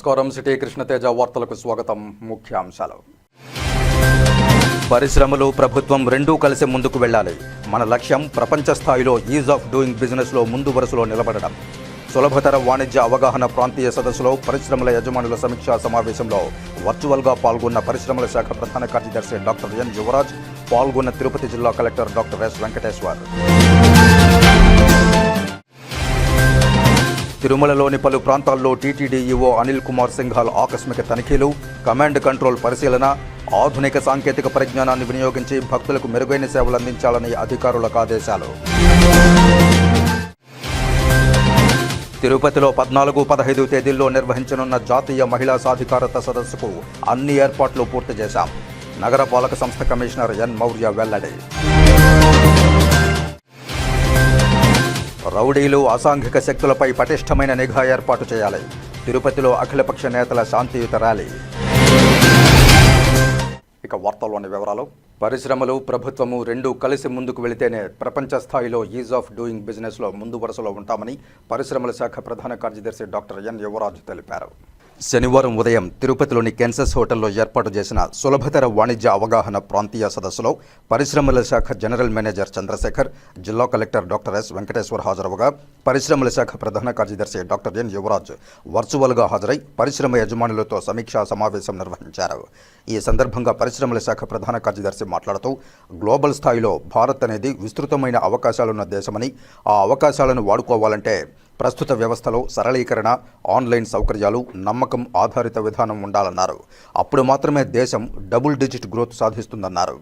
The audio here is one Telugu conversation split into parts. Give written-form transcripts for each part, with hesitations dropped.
నమస్కారం. సిటీ కృష్ణతేజ వార్తలకు స్వాగతం. ముఖ్యాంశాలు. పరిశ్రమలు, ప్రభుత్వం రెండూ కలిసి ముందుకు వెళ్ళాలి. మన లక్ష్యం ప్రపంచ స్థాయిలో ఈజ్ ఆఫ్ డూయింగ్ బిజినెస్లో ముందు వరుసలో నిలబడడం. సులభతర వాణిజ్య అవగాహన ప్రాంతీయ సదస్సులో పరిశ్రమల యజమానుల సమీక్షా సమావేశంలో వర్చువల్గా పాల్గొన్న పరిశ్రమల శాఖ ప్రధాన కార్యదర్శి డాక్టర్ ఎన్ యువరాజ్, పాల్గొన్న తిరుపతి జిల్లా కలెక్టర్ డాక్టర్ ఎస్ వెంకటేశ్వర్. తిరుమలలోని పలు ప్రాంతాల్లో టీటీడీ ఈవో అనిల్ కుమార్ సింఘాల్ ఆకస్మిక తనిఖీలు, కమాండ్ కంట్రోల్ పరిశీలన, ఆధునిక సాంకేతిక పరిజ్ఞానాన్ని వినియోగించి భక్తులకు మెరుగైన సేవలు అందించాలని అధికారులకు ఆదేశాలు. తిరుపతిలో 14, 15 తేదీల్లో నిర్వహించనున్న జాతీయ మహిళా సాధికారత సదస్సుకు అన్ని ఏర్పాట్లు పూర్తి చేశాం. నగర పాలక సంస్థ కమిషనర్ ఎన్ మౌర్య వెల్లడి. రౌడీలు, అసాంఘిక శక్తులపై పటిష్టమైన నిఘా ఏర్పాటు చేయాలి. తిరుపతిలో అఖిలపక్ష నేతల శాంతియుత ర్యాలీ. ఇక వార్తల్లోని వివరాలు. పరిశ్రమలు, ప్రభుత్వము రెండూ కలిసి ముందుకు వెళితేనే ప్రపంచ స్థాయిలో ఈజ్ ఆఫ్ డూయింగ్ బిజినెస్లో ముందు వరుసలో ఉంటామని పరిశ్రమల శాఖ ప్రధాన కార్యదర్శి డాక్టర్ ఎన్ యువరాజ్ తెలిపారు. శనివారం ఉదయం తిరుపతిలోని కెన్సస్ హోటల్లో ఏర్పాటు చేసిన సులభతర వాణిజ్య అవగాహన ప్రాంతీయ సదస్సులో పరిశ్రమల శాఖ జనరల్ మేనేజర్ చంద్రశేఖర్, జిల్లా కలెక్టర్ డాక్టర్ ఎస్ వెంకటేశ్వర్ హాజరవగా పరిశ్రమల శాఖ ప్రధాన కార్యదర్శి డాక్టర్ ఎన్ యువరాజ్ వర్చువల్గా హాజరై పరిశ్రమ యజమానులతో సమీక్షా సమావేశం నిర్వహించారు. ఈ సందర్భంగా పరిశ్రమల శాఖ ప్రధాన కార్యదర్శి మాట్లాడుతూ, గ్లోబల్ స్థాయిలో భారత్ అనేది విస్తృతమైన అవకాశాలున్న దేశమని, ఆ అవకాశాలను వాడుకోవాలంటే ప్రస్తుత వ్యవస్థలో సరళీకరణ, ఆన్లైన్ సౌకర్యాలు, నమ్మకం ఆధారిత విధానం ఉండాలన్నారు. అప్పుడు మాత్రమే దేశం డబుల్ డిజిట్ గ్రోత్ సాధిస్తుందన్నారు.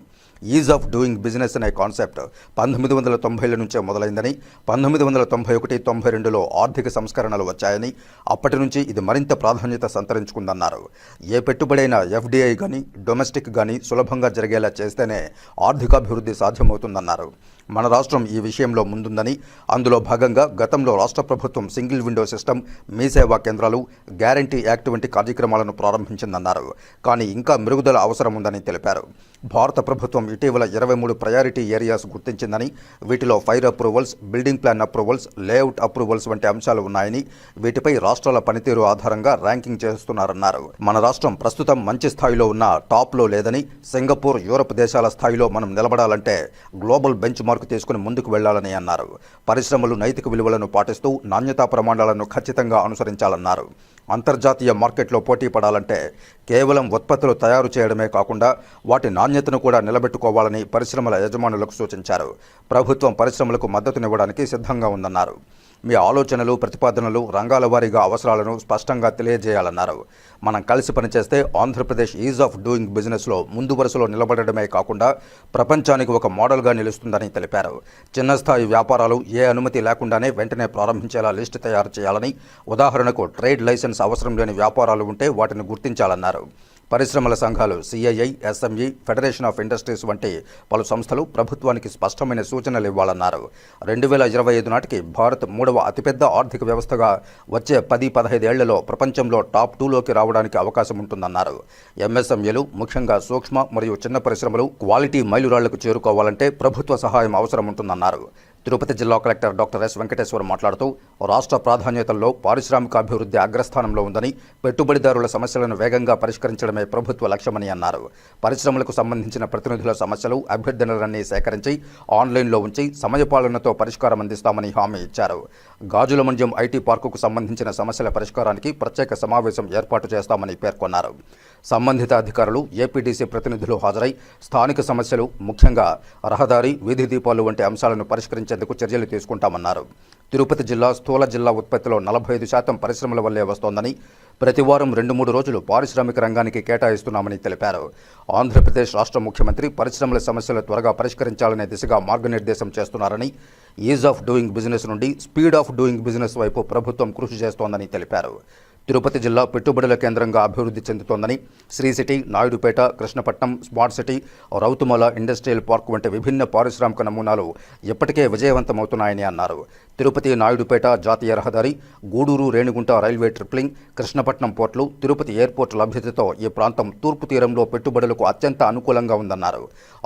ఈజ్ ఆఫ్ డూయింగ్ బిజినెస్ అనే కాన్సెప్ట్ 1990ల నుంచే మొదలైందని, 1991, 92లో ఆర్థిక సంస్కరణలు వచ్చాయని, అప్పటి నుంచి ఇది మరింత ప్రాధాన్యత సంతరించుకుందన్నారు. ఏ పెట్టుబడైనా ఎఫ్డీఐ కానీ, డొమెస్టిక్ కానీ సులభంగా జరిగేలా చేస్తేనే ఆర్థికాభివృద్ధి సాధ్యమవుతుందన్నారు. మన రాష్ట్రం ఈ విషయంలో ముందుందని, అందులో భాగంగా గతంలో రాష్ట్ర ప్రభుత్వం సింగిల్ విండో సిస్టమ్, మీ సేవా కేంద్రాలు, గ్యారంటీ యాక్ట్ వంటి కార్యక్రమాలను ప్రారంభించిందన్నారు. కానీ ఇంకా మెరుగుదల అవసరం ఉందని తెలిపారు. భారత ప్రభుత్వం ఇటీవల 23 ప్రయారిటీ ఏరియాస్ గుర్తించిందని, వీటిలో fire approvals, building plan approvals, layout approvals వంటి అంశాలు ఉన్నాయని, వీటిపై రాష్ట్రాల పనితీరు ఆధారంగా ర్యాంకింగ్ చేస్తున్నారన్నారు. మన రాష్ట్రం ప్రస్తుతం మంచి స్థాయిలో ఉన్న టాప్లో లేదని, సింగపూర్, యూరప్ దేశాల స్థాయిలో మనం నిలబడాలంటే గ్లోబల్ బెంచ్ మార్క్ తీసుకుని ముందుకు వెళ్లాలని అన్నారు. పరిశ్రమలు నైతిక విలువలను పాటిస్తూ నాణ్యతా ప్రమాణాలను ఖచ్చితంగా అనుసరించాలన్నారు. అంతర్జాతీయ మార్కెట్లో పోటీ పడాలంటే కేవలం ఉత్పత్తులు తయారు చేయడమే కాకుండా వాటి నాణ్యతను కూడా నిలబెట్టుకోవాలని పరిశ్రమల యజమానులకు సూచించారు. ప్రభుత్వం పరిశ్రమలకు మద్దతునివ్వడానికి సిద్ధంగా ఉందన్నారు. మీ ఆలోచనలు, ప్రతిపాదనలు, రంగాల వారీగా అవసరాలను స్పష్టంగా తెలియజేయాలన్నారు. మనం కలిసి పనిచేస్తే ఆంధ్రప్రదేశ్ ఈజ్ ఆఫ్ డూయింగ్ బిజినెస్లో ముందు వరుసలో నిలబడడమే కాకుండా ప్రపంచానికి ఒక మోడల్గా నిలుస్తుందని తెలిపారు. చిన్న స్థాయి వ్యాపారాలు ఏ అనుమతి లేకుండానే వెంటనే ప్రారంభించేలా లిస్టు తయారు చేయాలని, ఉదాహరణకు ట్రేడ్ లైసెన్స్ అవసరం లేని వ్యాపారాలు ఉంటే వాటిని గుర్తించాలన్నారు. పరిశ్రమల సంఘాలు, CII, SME, federation of industries వంటి పలు సంస్థలు ప్రభుత్వానికి స్పష్టమైన సూచనలు ఇవ్వాలన్నారు. 2025 నాటికి భారత్ 3వ అతిపెద్ద ఆర్థిక వ్యవస్థగా వచ్చే 10-15 ఏళ్లలో ప్రపంచంలో టాప్ 2లోకి రావడానికి అవకాశం ఉంటుందన్నారు. ఎంఎస్ఎంఈలు, ముఖ్యంగా సూక్ష్మ మరియు చిన్న పరిశ్రమలు క్వాలిటీ మైలురాళ్లకు చేరుకోవాలంటే ప్రభుత్వ సహాయం అవసరం ఉంటుందన్నారు. తిరుపతి జిల్లా కలెక్టర్ డాక్టర్ ఎస్ వెంకటేశ్వర్ మాట్లాడుతూ, రాష్ట్ర ప్రాధాన్యతల్లో పారిశ్రామికాభివృద్ధి అగ్రస్థానంలో ఉందని, పెట్టుబడిదారుల సమస్యలను వేగంగా పరిష్కరించడమే ప్రభుత్వ లక్ష్యమని అన్నారు. పరిశ్రమలకు సంబంధించిన ప్రతినిధుల సమస్యలు, అభ్యర్థనలన్నీ సేకరించి ఆన్లైన్లో ఉంచి సమయపాలనతో పరిష్కారం అందిస్తామని హామీ ఇచ్చారు. గాజుల మండ్యం ఐటీ పార్కుకు సంబంధించిన సమస్యల పరిష్కారానికి ప్రత్యేక సమావేశం ఏర్పాటు చేస్తామని పేర్కొన్నారు. సంబంధిత అధికారులు, ఏపీడీసీ ప్రతినిధులు హాజరై స్థానిక సమస్యలు, ముఖ్యంగా రహదారి, వీధి దీపాలు వంటి అంశాలను పరిష్కరించేందుకు చర్యలు తీసుకుంటామన్నారు. తిరుపతి జిల్లా స్థూల జిల్లా ఉత్పత్తిలో 45% పరిశ్రమల వల్లే వస్తోందని, ప్రతి వారం 2-3 రోజులు పారిశ్రామిక రంగానికి కేటాయిస్తున్నామని తెలిపారు. ఆంధ్రప్రదేశ్ రాష్ట్ర ముఖ్యమంత్రి పరిశ్రమల సమస్యలు త్వరగా పరిష్కరించాలనే దిశగా మార్గనిర్దేశం చేస్తున్నారని, ఈజ్ ఆఫ్ డూయింగ్ బిజినెస్ నుండి స్పీడ్ ఆఫ్ డూయింగ్ బిజినెస్ వైపు ప్రభుత్వం కృషి చేస్తోందని తెలిపారు. తిరుపతి జిల్లా పెట్టుబడుల కేంద్రంగా అభివృద్ధి చెందుతోందని, Sri City, Naidupeta, Krishnapatnam, smart city, Rauthumala industrial park వంటి విభిన్న పారిశ్రామిక నమూనాలు ఇప్పటికే విజయవంతమవుతున్నాయని అన్నారు. తిరుపతి నాయుడుపేట జాతీయ రహదారి, గూడూరు రేణిగుంట రైల్వే ట్రిప్లింగ్, కృష్ణపట్నం పోర్టులు, తిరుపతి ఎయిర్పోర్ట్ లభ్యతతో ఈ ప్రాంతం తూర్పు తీరంలో పెట్టుబడులకు అత్యంత అనుకూలంగా ఉందన్నారు.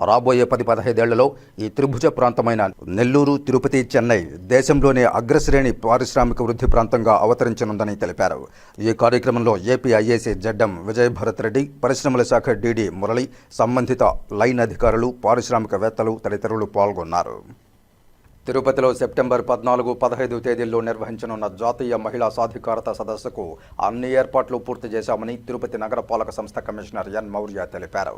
రాబోయే 10-15 ఏళ్లలో ఈ త్రిభుజ ప్రాంతమైన నెల్లూరు, తిరుపతి, చెన్నై దేశంలోనే అగ్రశ్రేణి పారిశ్రామిక వృద్ధి ప్రాంతంగా అవతరించనుందని తెలిపారు. ఈ కార్యక్రమంలో ఏపీఐఏసీ జడ్ఎం విజయభరత్ రెడ్డి, పరిశ్రమల శాఖ డీడీ మురళి, సంబంధిత లైన్ అధికారులు, పారిశ్రామికవేత్తలు తదితరులు పాల్గొన్నారు. తిరుపతిలో సెప్టెంబర్ 14-15 తేదీల్లో నిర్వహించనున్న జాతీయ మహిళా సాధికారత సదస్సుకు అన్ని ఏర్పాట్లు పూర్తి చేశామని తిరుపతి నగరపాలక సంస్థ కమిషనర్ ఎన్ మౌర్య తెలిపారు.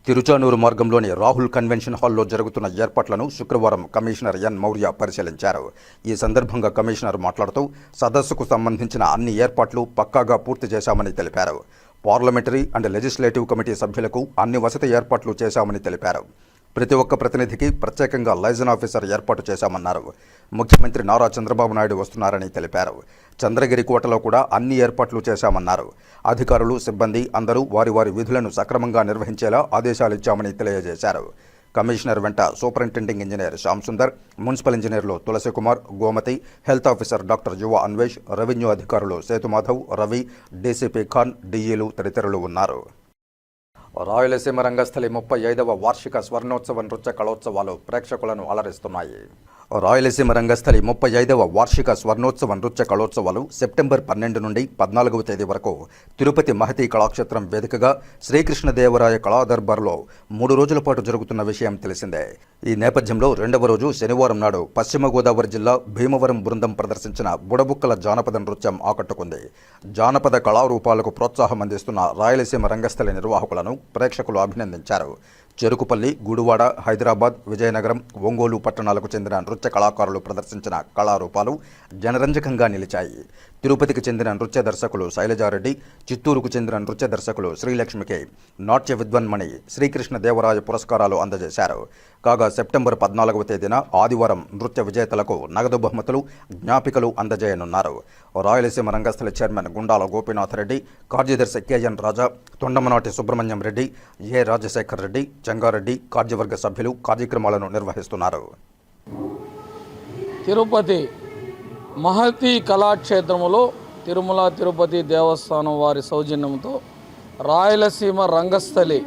తిరుచానూరు మార్గంలోని రాహుల్ కన్వెన్షన్ హాల్లో జరుగుతున్న ఏర్పాట్లను శుక్రవారం కమిషనర్ ఎన్ మౌర్య పరిశీలించారు. ఈ సందర్భంగా కమిషనర్ మాట్లాడుతూ సదస్సుకు సంబంధించిన అన్ని ఏర్పాట్లు పక్కాగా పూర్తి చేశామని తెలిపారు. పార్లమెంటరీ అండ్ లెజిస్లేటివ్ కమిటీ సభ్యులకు అన్ని వసతి ఏర్పాట్లు చేశామని తెలిపారు. ప్రతి ఒక్క ప్రతినిధికి ప్రత్యేకంగా లైజన్ ఆఫీసర్ ఏర్పాటు చేశామన్నారు. ముఖ్యమంత్రి నారా చంద్రబాబు నాయుడు వస్తున్నారని తెలిపారు. చంద్రగిరి కోటలో కూడా అన్ని ఏర్పాట్లు చేశామన్నారు. అధికారులు, సిబ్బంది అందరూ వారి వారి విధులను సక్రమంగా నిర్వహించేలా ఆదేశాలిచ్చామని తెలియజేశారు. కమిషనర్ వెంట superintending engineer Shyam Sundar, municipal ఇంజనీర్లు Tulasi Kumar, Gomathi, health officer doctor Yuva Anvesh, revenue అధికారులు సేతుమాధవ్, రవి, డీసీపీ ఖాన్, డీఈలు తదితరులు ఉన్నారు. రాయలసీమ రంగస్థలి 35వ వార్షిక స్వర్ణోత్సవ నృత్య కళోత్సవాలు ప్రేక్షకులను అలరిస్తున్నాయి. రాయలసీమ రంగస్థలి 35వ వార్షిక స్వర్ణోత్సవ నృత్య కళోత్సవాలు సెప్టెంబర్ 12 నుండి 14వ తేదీ వరకు తిరుపతి మహతి కళాక్షేత్రం వేదికగా శ్రీకృష్ణదేవరాయ కళాదర్బార్లో 3 రోజుల పాటు జరుగుతున్న విషయం తెలిసిందే. ఈ నేపథ్యంలో 2వ రోజు శనివారం నాడు పశ్చిమ గోదావరి జిల్లా భీమవరం బృందం ప్రదర్శించిన బుడబుక్కల జానపద నృత్యం ఆకట్టుకుంది. జానపద కళారూపాలకు ప్రోత్సాహం అందిస్తున్న రాయలసీమ రంగస్థలి నిర్వాహకులను ప్రేక్షకులు అభినందించారు. చెరుకుపల్లి, గుడివాడ, హైదరాబాద్, విజయనగరం, ఒంగోలు పట్టణాలకు చెందిన నృత్య కళాకారులు ప్రదర్శించిన కళారూపాలు జనరంజకంగా నిలిచాయి. తిరుపతికి చెందిన నృత్య దర్శకులు శైలజారెడ్డి, చిత్తూరుకు చెందిన నృత్య దర్శకులు శ్రీలక్ష్మికి నాట్య విద్వన్మణి శ్రీకృష్ణదేవరాయ పురస్కారాలు అందజేశారు. కాగా సెప్టెంబర్ 14వ తేదీన ఆదివారం నృత్య విజేతలకు నగదు బహుమతులు, జ్ఞాపికలు అందజేయనున్నారు. రాయలసీమ రంగస్థలి చైర్మన్ గుండాల గోపీనాథ్ రెడ్డి, కార్యదర్శి కేఎన్ రాజా, తొండమనాటి సుబ్రహ్మణ్యం రెడ్డి, ఏ రాజశేఖర్ రెడ్డి, చెంగారెడ్డి కార్యవర్గ సభ్యులు కార్యక్రమాలను నిర్వహిస్తున్నారు. తిరుపతి మహతి కళాక్షేత్రములో తిరుమల తిరుపతి దేవస్థానం వారి సౌజన్యంతో రాయలసీమ రంగస్థలి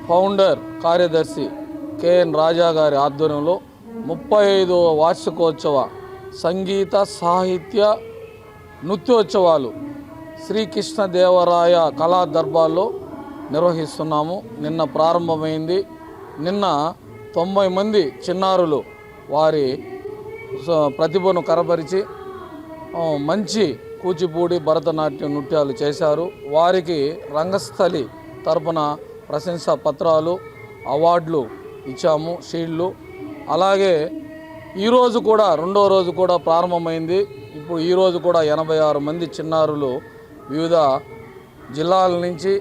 ఫౌండర్ కార్యదర్శి కేఎన్ రాజా గారి ఆధ్వర్యంలో 35వ వార్షికోత్సవ సంగీత, సాహిత్య, నృత్యోత్సవాలు శ్రీకృష్ణదేవరాయ కళా దర్బార్లో నిర్వహిస్తున్నాము. నిన్న ప్రారంభమైంది. నిన్న 90 మంది చిన్నారులు వారి ప్రతిభను కనబరిచి మంచి కూచిపూడి, భరతనాట్యం నృత్యాలు చేశారు. వారికి రంగస్థలి తరపున ప్రశంసా పత్రాలు, అవార్డులు ఇచ్చాము, షీల్డ్లు. అలాగే ఈరోజు కూడా 2వ రోజు కూడా ప్రారంభమైంది. ఇప్పుడు ఈరోజు కూడా 86 మంది చిన్నారులు వివిధ జిల్లాల నుంచి,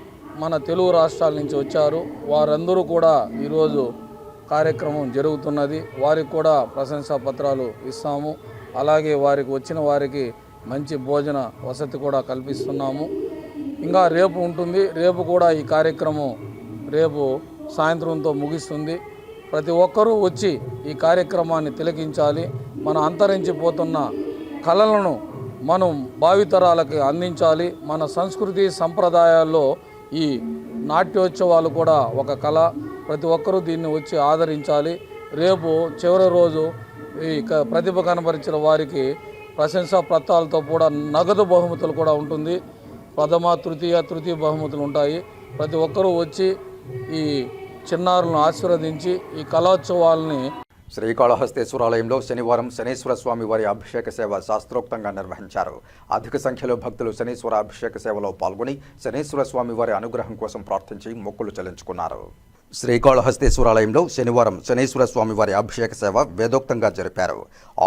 మన తెలుగు రాష్ట్రాల నుంచి వచ్చారు. వారందరూ కూడా ఈరోజు కార్యక్రమం జరుగుతున్నది. వారికి కూడా ప్రశంసా పత్రాలు ఇస్తాము. అలాగే వారికి వచ్చిన వారికి మంచి భోజన వసతి కూడా కల్పిస్తున్నాము. ఇంకా రేపు ఉంటుంది. రేపు కూడా ఈ కార్యక్రమం రేపు సాయంత్రంతో ముగిస్తుంది. ప్రతి ఒక్కరూ వచ్చి ఈ కార్యక్రమాన్ని తిలకించాలి. మన అంతరించిపోతున్న కళలను మనం భావితరాలకు అందించాలి. మన సంస్కృతి సంప్రదాయాల్లో ఈ నాట్యోత్సవాలు కూడా ఒక కళ. ప్రతి ఒక్కరూ దీన్ని వచ్చి ఆదరించాలి. రేపు చివరి రోజు ఈ ప్రతిభ కనబరిచిన వారికి ప్రశంసా పత్రాలతో కూడా నగదు బహుమతులు కూడా ఉంటుంది. ప్రథమ, తృతీయ బహుమతులు ఉంటాయి. ప్రతి ఒక్కరూ వచ్చి ఈ చిన్నారులను ఆశీర్వదించి ఈ కళోత్సవాలని. శ్రీకాళహస్తేశ్వరాలయంలో శనివారం శనీశ్వర స్వామి వారి అభిషేక సేవ శాస్త్రోక్తంగా నిర్వహించారు. అధిక సంఖ్యలో భక్తులు శనీశ్వర అభిషేక సేవలో పాల్గొని శనీశ్వర స్వామి వారి అనుగ్రహం కోసం ప్రార్థించి మొక్కులు చెల్లించుకున్నారు. శ్రీకాళహస్తేశ్వరాలయంలో శనివారం శనీశ్వర స్వామి వారి అభిషేక సేవ వేదోక్తంగా జరిపారు.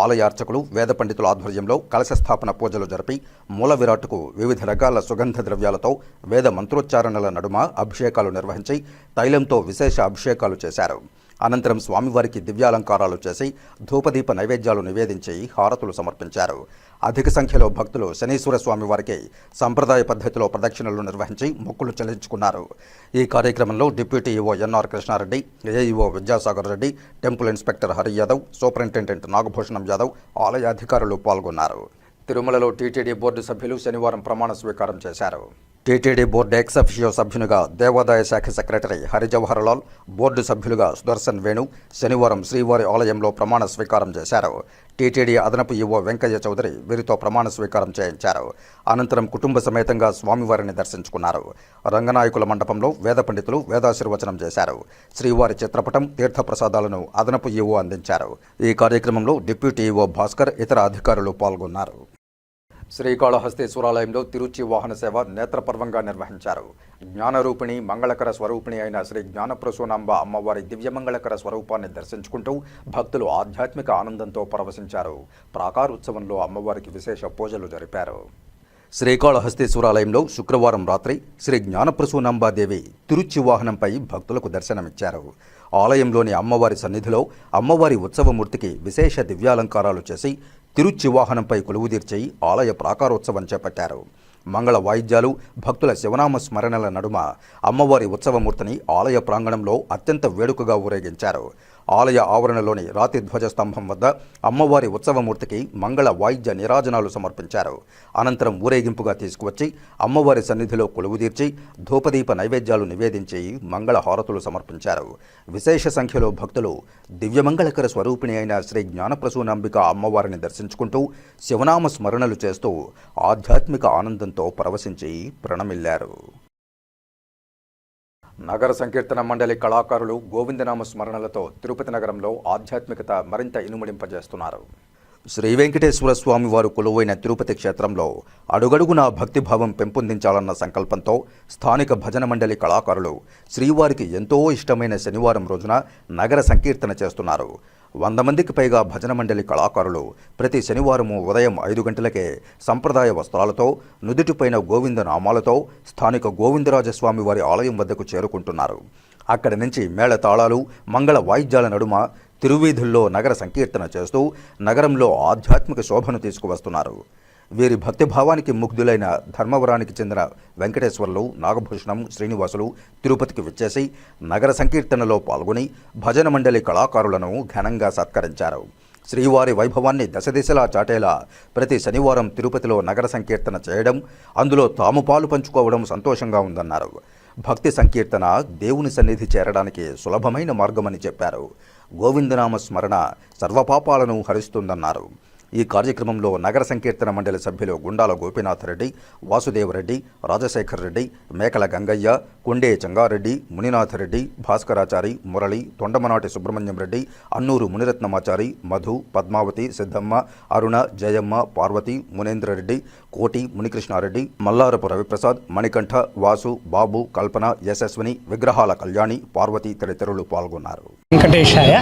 ఆలయ అర్చకులు, వేద పండితుల ఆధ్వర్యంలో కలశ స్థాపన పూజలు జరిపి మూల విరాట్కు వివిధ రకాల సుగంధ ద్రవ్యాలతో వేద మంత్రోచ్చారణల నడుమ అభిషేకాలు నిర్వహించి తైలంతో విశేష అభిషేకాలు చేశారు. అనంతరం స్వామివారికి దివ్యాలంకారాలు చేసి ధూపదీప నైవేద్యాలు నివేదించి హారతులు సమర్పించారు. అధిక సంఖ్యలో భక్తులు శనీశ్వర స్వామివారికి సంప్రదాయ పద్ధతిలో ప్రదక్షిణలు నిర్వహించి మొక్కులు చెల్లించుకున్నారు. ఈ కార్యక్రమంలో deputy EO NR Krishnareddy, AEO Vidyasagar Reddy, temple inspector Hari Yadav, superintendent Nagabhushanam Yadav, ఆలయ అధికారులు పాల్గొన్నారు. తిరుమలలో టీటీడీ బోర్డు సభ్యులు శనివారం ప్రమాణ స్వీకారం చేశారు. టీటీడీ బోర్డు ఎక్స్ అఫిషియో సభ్యునిగా దేవాదాయ శాఖ సెక్రటరీ హరిజవహర్ లాల్, బోర్డు సభ్యులుగా సుదర్శన్ వేణు శనివారం శ్రీవారి ఆలయంలో ప్రమాణ స్వీకారం చేశారు. టీటీడీ అదనపు ఈవో వెంకయ్య చౌదరి వీరితో ప్రమాణ స్వీకారం చేయించారు. అనంతరం కుటుంబ సమేతంగా స్వామివారిని దర్శించుకున్నారు. రంగనాయకుల మండపంలో వేద పండితులు వేదాశీర్వచనం చేశారు. శ్రీవారి చిత్రపటం, తీర్థప్రసాదాలను అదనపు ఈవో అందించారు. ఈ కార్యక్రమంలో డిప్యూటీ ఈవో భాస్కర్, ఇతర అధికారులు పాల్గొన్నారు. శ్రీకాళహస్తీశ్వరాలయంలో తిరుచి వాహన సేవ నేత్రపర్వంగా నిర్వహించారు. జ్ఞానరూపిణి, మంగళకర స్వరూపిణి అయిన శ్రీ జ్ఞానప్రసూనాంబ అమ్మవారి దివ్యమంగళకర స్వరూపాన్ని దర్శించుకుంటూ భక్తులు ఆధ్యాత్మిక ఆనందంతో పరవశించారు. ప్రాకారోత్సవంలో అమ్మవారికి విశేష పూజలు జరిపారు. శ్రీకాళహస్తీశ్వరాలయంలో శుక్రవారం రాత్రి శ్రీ జ్ఞానప్రసూనాంబాదేవి తిరుచి వాహనంపై భక్తులకు దర్శనమిచ్చారు. ఆలయంలోని అమ్మవారి సన్నిధిలో అమ్మవారి ఉత్సవమూర్తికి విశేష దివ్యాలంకారాలు చేసి తిరుచి వాహనంపై కొలువుదీర్చి ఆలయ ప్రాకారోత్సవం చేపట్టారు. మంగళ వాయిద్యాలు, భక్తుల శివనామ స్మరణల నడుమ అమ్మవారి ఉత్సవమూర్తిని ఆలయ ప్రాంగణంలో అత్యంత వేడుకగా ఊరేగించారు. ఆలయ ఆవరణలోని రాతి ధ్వజస్తంభం వద్ద అమ్మవారి ఉత్సవమూర్తికి మంగళ వాయిద్య నీరాజనాలు సమర్పించారు. అనంతరం ఊరేగింపుగా తీసుకువచ్చి అమ్మవారి సన్నిధిలో కొలువుదీర్చి ధూపదీప నైవేద్యాలు నివేదించి మంగళ హారతులు సమర్పించారు. విశేష సంఖ్యలో భక్తులు దివ్యమంగళకర స్వరూపిణి అయిన శ్రీ జ్ఞానప్రసూనాంబిక అమ్మవారిని దర్శించుకుంటూ శివనామ స్మరణలు చేస్తూ ఆధ్యాత్మిక ఆనందంతో పరవశించి ప్రణమిల్లారు. నగర సంకీర్తన మండలి కళాకారులు గోవిందనామ స్మరణలతో తిరుపతి నగరంలో ఆధ్యాత్మికత మరింత ఇనుమడింపజేస్తున్నారు. శ్రీ వెంకటేశ్వర స్వామి వారు కొలువైన తిరుపతి క్షేత్రంలో అడుగడుగునా భక్తిభావం పెంపొందించాలన్న సంకల్పంతో స్థానిక భజన మండలి కళాకారులు శ్రీవారికి ఎంతో ఇష్టమైన శనివారం రోజున నగర సంకీర్తన చేస్తున్నారు. 100 మందికి పైగా భజన మండలి కళాకారులు ప్రతి శనివారము ఉదయం 5 గంటలకే సంప్రదాయ వస్త్రాలతో, నుదుటిపైన గోవింద నామాలతో స్థానిక గోవిందరాజస్వామి వారి ఆలయం వద్దకు చేరుకుంటున్నారు. అక్కడి నుంచి మేళతాళాలు, మంగళ వాయిద్యాల నడుమ తిరువీధుల్లో నగర సంకీర్తన చేస్తూ నగరంలో ఆధ్యాత్మిక శోభను తీసుకువస్తున్నారు. వీరి భక్తిభావానికి ముగ్ధులైన ధర్మవరానికి చెందిన వెంకటేశ్వర్లు, నాగభూషణం, శ్రీనివాసులు తిరుపతికి విచ్చేసి నగర సంకీర్తనలో పాల్గొని భజన మండలి కళాకారులను ఘనంగా సత్కరించారు. శ్రీవారి వైభవాన్ని దశదిశలా చాటేలా ప్రతి శనివారం తిరుపతిలో నగర సంకీర్తన చేయడం, అందులో తాము పాలు పంచుకోవడం సంతోషంగా ఉందన్నారు. భక్తి సంకీర్తన దేవుని సన్నిధి చేరడానికి సులభమైన మార్గమని చెప్పారు. గోవిందనామ స్మరణ సర్వపాపాలను హరిస్తుందన్నారు. ఈ కార్యక్రమంలో నగర సంకీర్తన మండలి సభ్యులు గుండాల గోపీనాథరెడ్డి, వాసుదేవరెడ్డి, రాజశేఖర్ రెడ్డి, మేకల గంగయ్య, కొండే చంగారెడ్డి, మునినాథరెడ్డి, భాస్కరాచారి, మురళి, తొండమనాటి సుబ్రహ్మణ్యం రెడ్డి, అన్నూరు మునిరత్నమాచారి, మధు, పద్మావతి, సిద్ధమ్మ, అరుణ, జయమ్మ, పార్వతి, మునేంద్రరెడ్డి, కోటి, మునికృష్ణారెడ్డి, మల్లారపు రవిప్రసాద్, మణికంఠ, వాసు, బాబు, కల్పన, యశస్విని, విగ్రహాల కళ్యాణి, పార్వతి తదితరులు పాల్గొన్నారు. వెంకటేశాయ.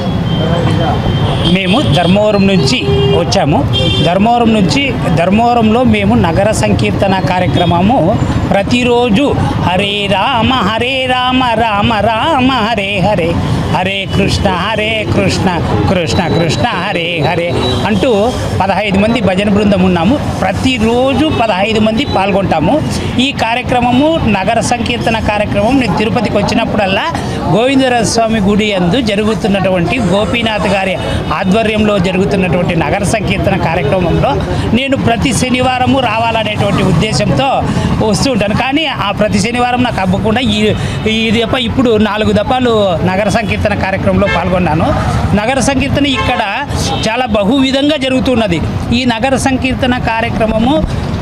మేము ధర్మవరం నుంచి వచ్చాము. ధర్మవరంలో మేము నగర సంకీర్తన కార్యక్రమము ప్రతిరోజు హరే రామ రామ రామ హరే హరే, హరే కృష్ణ కృష్ణ కృష్ణ హరే హరే అంటూ 15 మంది భజన బృందం ఉన్నాము. ప్రతిరోజు 15 మంది పాల్గొంటాము. ఈ కార్యక్రమము నగర సంకీర్తన కార్యక్రమం నేను తిరుపతికి వచ్చినప్పుడల్లా గోవిందరాజ స్వామి గుడి యందు జరుగుతున్నటువంటి గోపీనాథ్ గారి ఆధ్వర్యంలో జరుగుతున్నటువంటి నగర సంకీర్తన కార్యక్రమంలో నేను ప్రతి శనివారము రావాలనేటువంటి ఉద్దేశంతో వస్తూ ఉంటాను. కానీ ఆ ప్రతి శనివారం నాకు అవ్వకుండా ఇప్పుడు 4 దఫాలు నగర సంకీర్తన కార్యక్రమంలో పాల్గొన్నాను. నగర సంకీర్తన ఇక్కడ చాలా బహువిధంగా జరుగుతున్నది. ఈ నగర సంకీర్తన కార్యక్రమము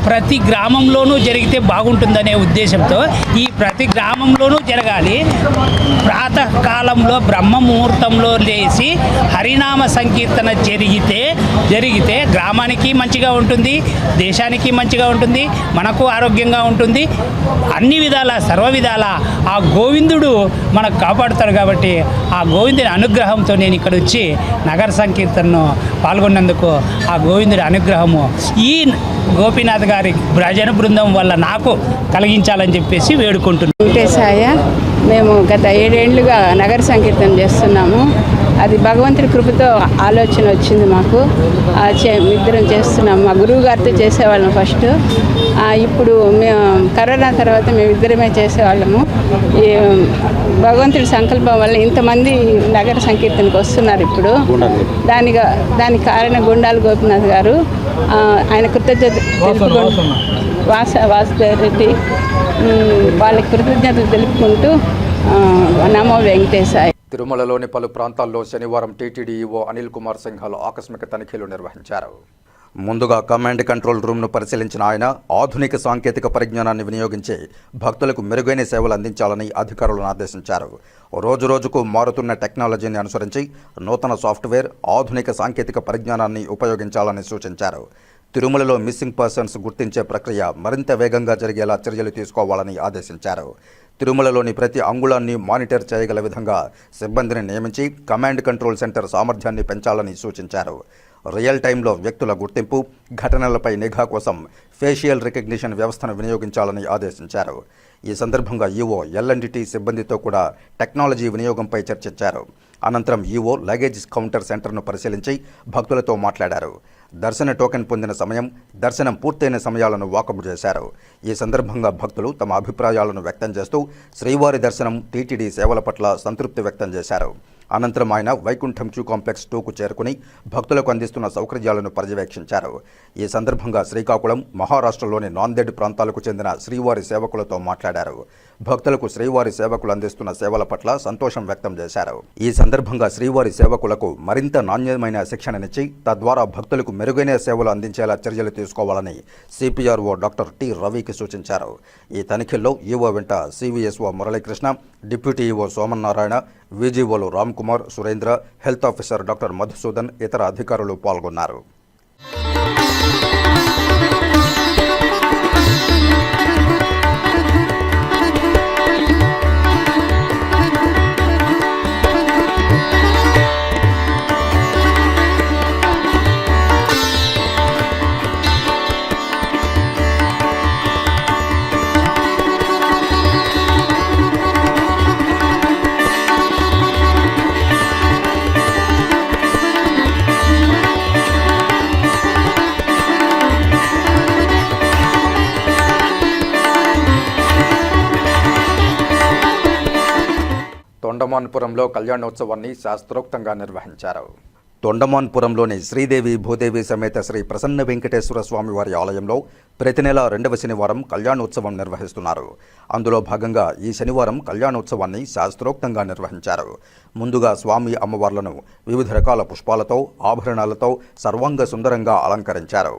ప్రతి గ్రామంలోనూ జరిగితే బాగుంటుందనే ఉద్దేశంతో ఈ ప్రతి గ్రామంలోనూ జరగాలి. ప్రాతకాలంలో బ్రహ్మ ముహూర్తంలో లేచి హరినామ సంకీర్తన జరిగితే గ్రామానికి మంచిగా ఉంటుంది, దేశానికి మంచిగా ఉంటుంది, మనకు ఆరోగ్యంగా ఉంటుంది. అన్ని విధాల సర్వ విధాల ఆ గోవిందుడు మనకు కాపాడుతాడు. కాబట్టి ఆ గోవిందుడి అనుగ్రహంతో నేను ఇక్కడ వచ్చి నగర సంకీర్తనను పాల్గొన్నందుకు ఆ గోవిందుడి అనుగ్రహము ఈ గోపీనాథ్ గారి భజన బృందం వల్ల నాకు కలిగించాలని చెప్పేసి వేడుకుంటున్నాను. వెంకటేశాయ. మేము గత 7 ఏళ్లుగా నగర సంకీర్తన చేస్తున్నాము. అది భగవంతుడి కృపతో ఆలోచన వచ్చింది మాకు. ఇద్దరం చేస్తున్నాము. మా గురువు గారితో చేసేవాళ్ళం ఫస్ట్. ఇప్పుడు మేము కరోనా తర్వాత మేము ఇద్దరమే చేసేవాళ్ళము. ఈ భగవంతుడి సంకల్పం వల్ల ఇంతమంది నగర సంకీర్తనకు వస్తున్నారు. ఇప్పుడు దానికి కారణం గుండాల గోపీనాథ్ గారు. ఆయన కృతజ్ఞత వాసుదేవ్ రెడ్డి, వాళ్ళకి కృతజ్ఞతలు తెలుపుకుంటూ నమో వెంకటేశాయ. తిరుమలలోని పలు ప్రాంతాల్లో శనివారం టీటీడీ ఈవో అనిల్ కుమార్ సింఘాల్ ఆకస్మిక తనిఖీలు నిర్వహించారు. ముందుగా కమాండ్ కంట్రోల్ రూమ్ను పరిశీలించిన ఆయన ఆధునిక సాంకేతిక పరిజ్ఞానాన్ని వినియోగించి భక్తులకు మెరుగైన సేవలు అందించాలని అధికారులను ఆదేశించారు. రోజురోజుకు మారుతున్న టెక్నాలజీని అనుసరించి నూతన సాఫ్ట్వేర్, ఆధునిక సాంకేతిక పరిజ్ఞానాన్ని ఉపయోగించాలని సూచించారు. తిరుమలలో మిస్సింగ్ పర్సన్స్ గుర్తించే ప్రక్రియ మరింత వేగంగా జరిగేలా చర్యలు తీసుకోవాలని ఆదేశించారు. తిరుమలలోని ప్రతి అంగుళాన్ని మానిటర్ చేయగల విధంగా సిబ్బందిని నియమించి కమాండ్ కంట్రోల్ సెంటర్ సామర్థ్యాన్ని పెంచాలని సూచించారు. రియల్ టైంలో వ్యక్తుల గుర్తింపు, ఘటనలపై నిఘా కోసం ఫేషియల్ రికగ్నిషన్ వ్యవస్థను వినియోగించాలని ఆదేశించారు. ఈ సందర్భంగా ఈవో ఎల్ఎండిటి సిబ్బందితో కూడా టెక్నాలజీ వినియోగంపై చర్చించారు. అనంతరం ఈవో లగేజ్ కౌంటర్ సెంటర్ను పరిశీలించి భక్తులతో మాట్లాడారు. దర్శన టోకెన్ పొందిన సమయం, దర్శనం పూర్తయిన సమయాలను వాకబు చేశారు. ఈ సందర్భంగా భక్తులు తమ అభిప్రాయాలను వ్యక్తం చేస్తూ శ్రీవారి దర్శనం, టీటీడీ సేవల పట్ల సంతృప్తి వ్యక్తం చేశారు. అనంతరం ఆయన వైకుంఠం క్యూ కాంప్లెక్స్ 2కు చేరుకుని భక్తులకు అందిస్తున్న సౌకర్యాలను పర్యవేక్షించారు. ఈ సందర్భంగా శ్రీకాకుళం, మహారాష్ట్రలోని నాందేడ్ ప్రాంతాలకు చెందిన శ్రీవారి సేవకులతో మాట్లాడారు. భక్తులకు శ్రీవారి సేవకులు అందిస్తున్న సేవల పట్ల సంతోషం వ్యక్తం చేశారు. ఈ సందర్భంగా శ్రీవారి సేవకులకు మరింత నాణ్యమైన శిక్షణనిచ్చి తద్వారా భక్తులకు మెరుగైన సేవలు అందించేలా చర్యలు తీసుకోవాలని సిపిఆర్ఓ డాక్టర్ టి రవికి సూచించారు. ఈ తనిఖీల్లో ఈవో వెంట CVSO Muralikrishna, deputy EO Somanarayana, విజిఓలు Ram Kumar, Surendra, health officer doctor Madhusudan, ఇతర అధికారులు పాల్గొన్నారు. తొండమాన్పురంలో కళ్యాణోత్సవాన్ని శాస్త్రోక్తంగా నిర్వహించారు. తొండమాన్పురంలోని శ్రీదేవి భూదేవి సమేత శ్రీ ప్రసన్న వెంకటేశ్వర స్వామి వారి ఆలయంలో ప్రతి నెల 2వ శనివారం కళ్యాణోత్సవం నిర్వహిస్తున్నారు. అందులో భాగంగా ఈ శనివారం కళ్యాణోత్సవాన్ని శాస్త్రోక్తంగా నిర్వహించారు. ముందుగా స్వామి అమ్మవార్లను వివిధ రకాల పుష్పాలతో, ఆభరణాలతో సర్వాంగ సుందరంగా అలంకరించారు.